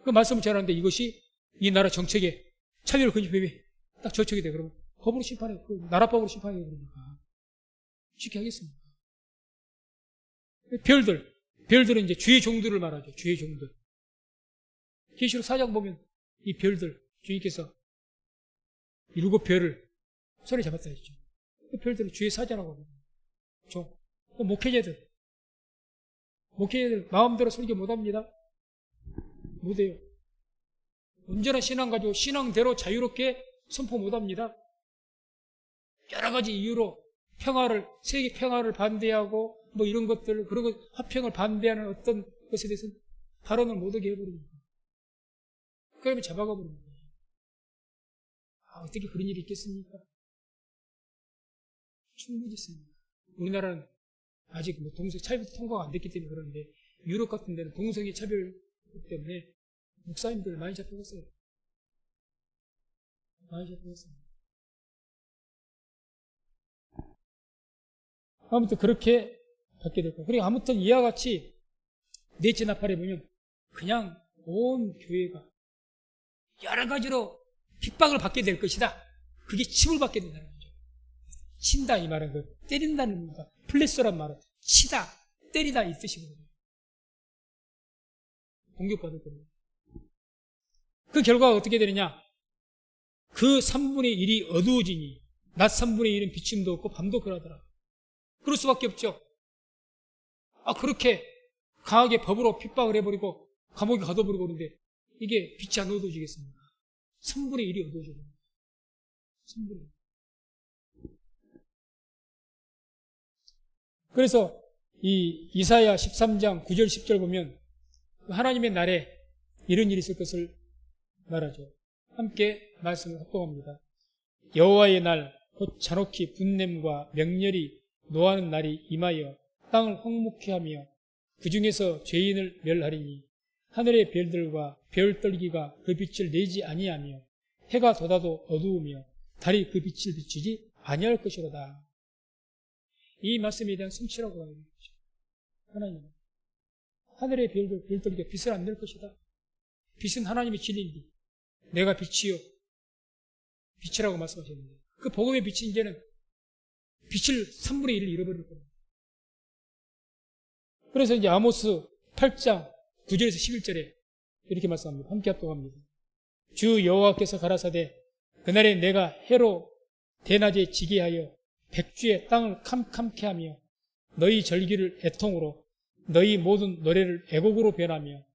S1: 그 말씀을 전하는데 이것이 이 나라 정책에 차별금지법이 딱 저촉이 돼. 그러면 법으로 심판해요. 나라법으로 심판해요. 그러니까 쉽게 하겠습니까? 별들은 이제 주의 종들을 말하죠. 주의 종들. 계시록 4장 보면 이 별들, 주님께서 7별을 손에 잡았다 했죠. 그 별들은 주의 사자라고 합니다. 목회자들 마음대로 설교 못합니다. 못해요. 온전한 신앙 가지고 신앙대로 자유롭게 선포 못합니다. 여러 가지 이유로 세계 평화를 반대하고 이런 것들, 그리고 화평을 반대하는 어떤 것에 대해서 발언을 못하게 해버립니다. 그러면 잡아가 버립니다. 어떻게 그런 일이 있겠습니까? 충분히 있습니다. 우리나라는 아직 동성 차별 통과가 안 됐기 때문에 그러는데, 유럽 같은 데는 동성애 차별 때문에 목사님들 많이 잡혀갔어요. 많이 잡혀갔어요. 아무튼 그렇게 받게 될 거예요. 그리고 아무튼 이와 같이 넷째 나팔에 보면 그냥 온 교회가 여러 가지로 핍박을 받게 될 것이다. 그게 침을 받게 된다는 거죠. 친다 이 말은 때린다는 겁니다. 플레소란 말은 치다, 때리다 이 뜻이거든요. 공격받을 겁니다. 그 결과가 어떻게 되느냐? 그 3분의 1이 어두워지니 낮 3분의 1은 비침도 없고 밤도 그러더라. 그럴 수밖에 없죠. 그렇게 강하게 법으로 핍박을 해버리고 감옥에 가둬버리고 그러는데 이게 빛이 안 어두워지겠습니까? 3분의 1이 어두워져요. 3분의 1. 그래서 이 이사야 13장 9절 10절 보면 하나님의 날에 이런 일이 있을 것을 말하죠. 함께 말씀을 합독합니다. 여호와의 날 곧 잔혹히 분냄과 맹렬히 노하는 날이 임하여 땅을 황무케 하며 그 중에서 죄인을 멸하리니 하늘의 별들과 별떨기가 그 빛을 내지 아니하며 해가 돋아도 어두우며 달이 그 빛을 비추지 아니할 것이로다. 이 말씀에 대한 성취라고 하는 거죠. 하나님, 하늘의 별들, 별떨기가 빛을 안 낼 것이다. 빛은 하나님의 진리인데 내가 빛이요 빛이라고 말씀하셨는데 그 복음의 빛이 이제는 빛을 3분의 1을 잃어버릴 겁니다. 그래서 이제 아모스 8장 9절에서 11절에 이렇게 말씀합니다. 함께 합독합니다. 주 여호와께서 가라사대 그날에 내가 해로 대낮에 지게 하여 백주의 땅을 캄캄케 하며 너희 절기를 애통으로 너희 모든 노래를 애곡으로 변하며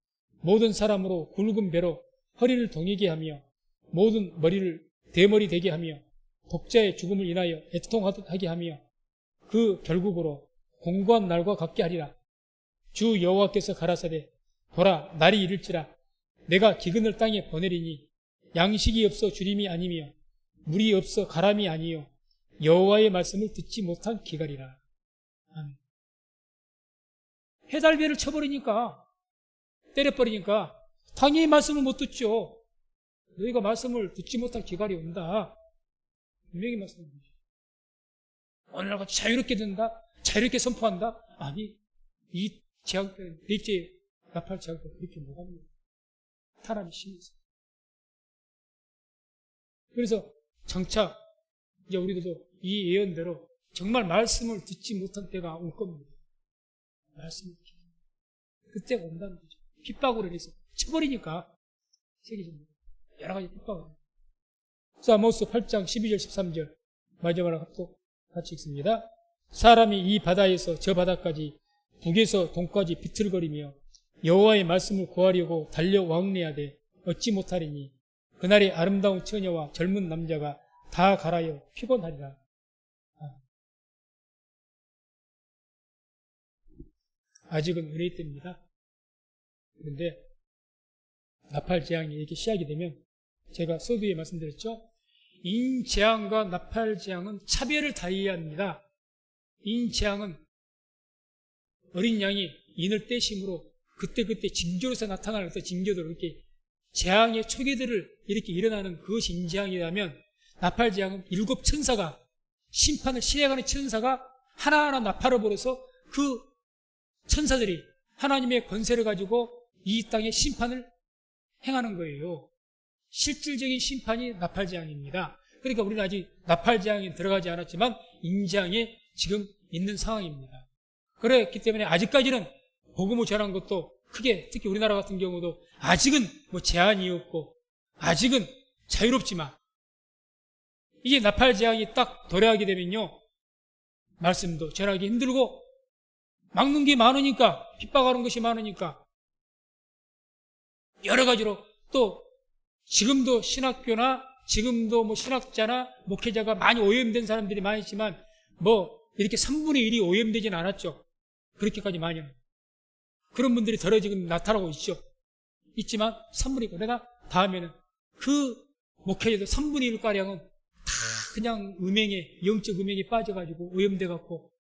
S1: 모든 사람으로 굵은 배로 허리를 동이게 하며 모든 머리를 대머리 되게 하며 독자의 죽음을 인하여 애통하게 하며 그 결국으로 공고한 날과 같게 하리라. 주 여호와께서 가라사대 보라 날이 이를지라 내가 기근을 땅에 보내리니 양식이 없어 주림이 아니며 물이 없어 가람이 아니요 여호와의 말씀을 듣지 못한 기갈이라. 아멘. 해달배를 쳐버리니까 때려버리니까 당연히 말씀을 못 듣죠. 너희가 말씀을 듣지 못한 기갈이 온다. 분명히 말씀합니다. 오늘같이 자유롭게 된다. 자유롭게 선포한다. 아니 이 재앙 때는 넷째 나팔 재앙 때는 그렇게 못합니다. 사람이 심해서. 그래서 장차 이제 우리들도 이 예언대로 정말 말씀을 듣지 못한 때가 올 겁니다. 말씀을 듣지 그때가 온다는 거죠. 핍박으로 인해서 쳐버리니까 세계적으로 여러 가지 핍박을. 그래서 아모스 8장 12절 13절 마지막으로 합독 같이 읽습니다. 사람이 이 바다에서 저 바다까지 북에서 동까지 비틀거리며 여호와의 말씀을 구하려고 달려 왕래하되 얻지 못하리니 그날에 아름다운 처녀와 젊은 남자가 다 갈아여 피곤하리라. 아직은 은혜의 때입니다. 그런데 나팔 재앙이 이렇게 시작이 되면 제가 서두에 말씀드렸죠. 인재앙과 나팔 재앙은 차별을 다해야 합니다. 인재앙은 어린 양이 인을 떼심으로 그때그때 징조로서 나타나는 어떤 징조들 이렇게 재앙의 초기들을 이렇게 일어나는 그것이 인재앙이라면 나팔 재앙은 7 천사가 심판을 실행하는 천사가 하나하나 나팔을 불어서 그 천사들이 하나님의 권세를 가지고 이 땅에 심판을 행하는 거예요. 실질적인 심판이 나팔 재앙입니다. 그러니까 우리는 아직 나팔 재앙에 들어가지 않았지만 인재앙에 지금 있는 상황입니다. 그렇기 때문에 아직까지는 복음을 전한 것도 크게 특히 우리나라 같은 경우도 아직은 뭐 제한이 없고 아직은 자유롭지만 이게 나팔 재앙이 딱 도래하게 되면요 말씀도 전하기 힘들고 막는 게 많으니까 핍박하는 것이 많으니까 여러 가지로 또 지금도 신학교나 지금도 뭐 신학자나 목회자가 많이 오염된 사람들이 많이 있지만 뭐 이렇게 3분의 1이 오염되진 않았죠. 그렇게까지 많이는. 그런 분들이 덜어 지금 나타나고 있죠. 있지만 3분의 1. 그러나 다음에는 그 목회자들 3분의 1가량은 다 그냥 음행에, 영적 음행에 빠져가지고 오염돼갖고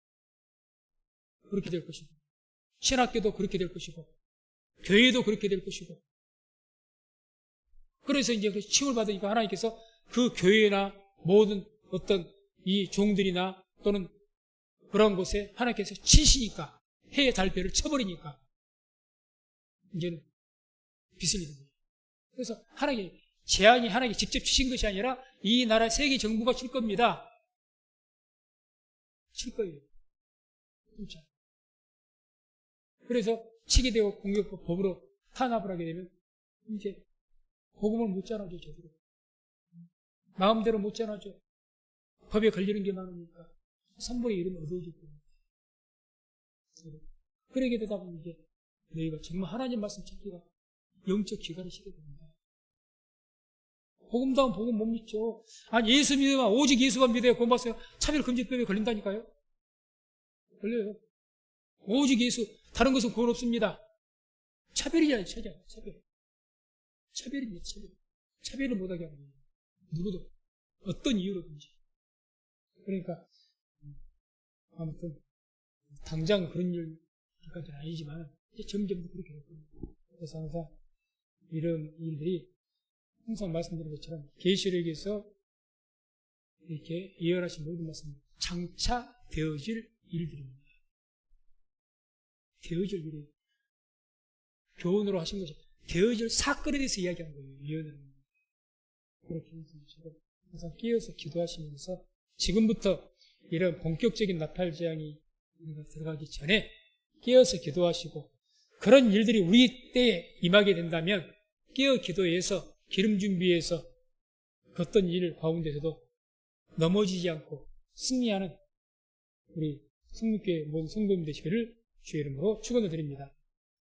S1: 그렇게 될 것이고 신학교도 그렇게 될 것이고 교회도 그렇게 될 것이고 그래서 이제 그 칭을 받으니까 하나님께서 그 교회나 모든 어떤 이 종들이나 또는 그런 곳에 하나님께서 치시니까 해의 달배를 쳐버리니까 이제는 빚을 입는 거예요. 그래서 하나님이 재앙이 하나님께 직접 주신 것이 아니라 이 나라 세계 정부가 칠 겁니다. 칠 거예요. 진짜. 그래서 치게 되고 공격법 법으로 탄압을 하게 되면 이제 복음을 못 전하죠. 제대로. 마음대로 못 전하죠. 법에 걸리는 게 많으니까 선물의 이름이 어두워질 겁니다. 그러게 되다 보면 이제 너희가 정말 하나님 말씀 찾기가 영적 기간이 시게 됩니다. 복음다운 복음 못 믿죠. 아니 예수 믿으면 오직 예수만 믿어야 구원받아요. 차별금지법에 걸린다니까요. 걸려요. 오직 예수, 다른 것은 구원 없습니다. 차별이잖아요. 차별. 차별입니다. 차별을 못하게 하는 거예요. 누구도 어떤 이유로든지. 그러니까 아무튼 당장 그런 일까지는 아니지만 이제 점점 그렇게 될 겁니다. 그래서 항상 이런 일들이 항상 말씀드린 것처럼 계시록에서 이렇게 예언하신 모든 말씀 장차 되어질 일들입니다. 되어질 일이 교훈으로 하신 것이 되어질 사건에 대해서 이야기한 거예요. 예언은 그렇게 항상 깨어서 기도하시면서 지금부터 이런 본격적인 나팔 재앙이 들어가기 전에 깨어서 기도하시고 그런 일들이 우리 때에 임하게 된다면 깨어 기도해서 기름 준비해서 어떤 일 가운데서도 넘어지지 않고 승리하는 우리 성육교회 모든 성도님 되시기를 주의 이름으로 축원을 드립니다.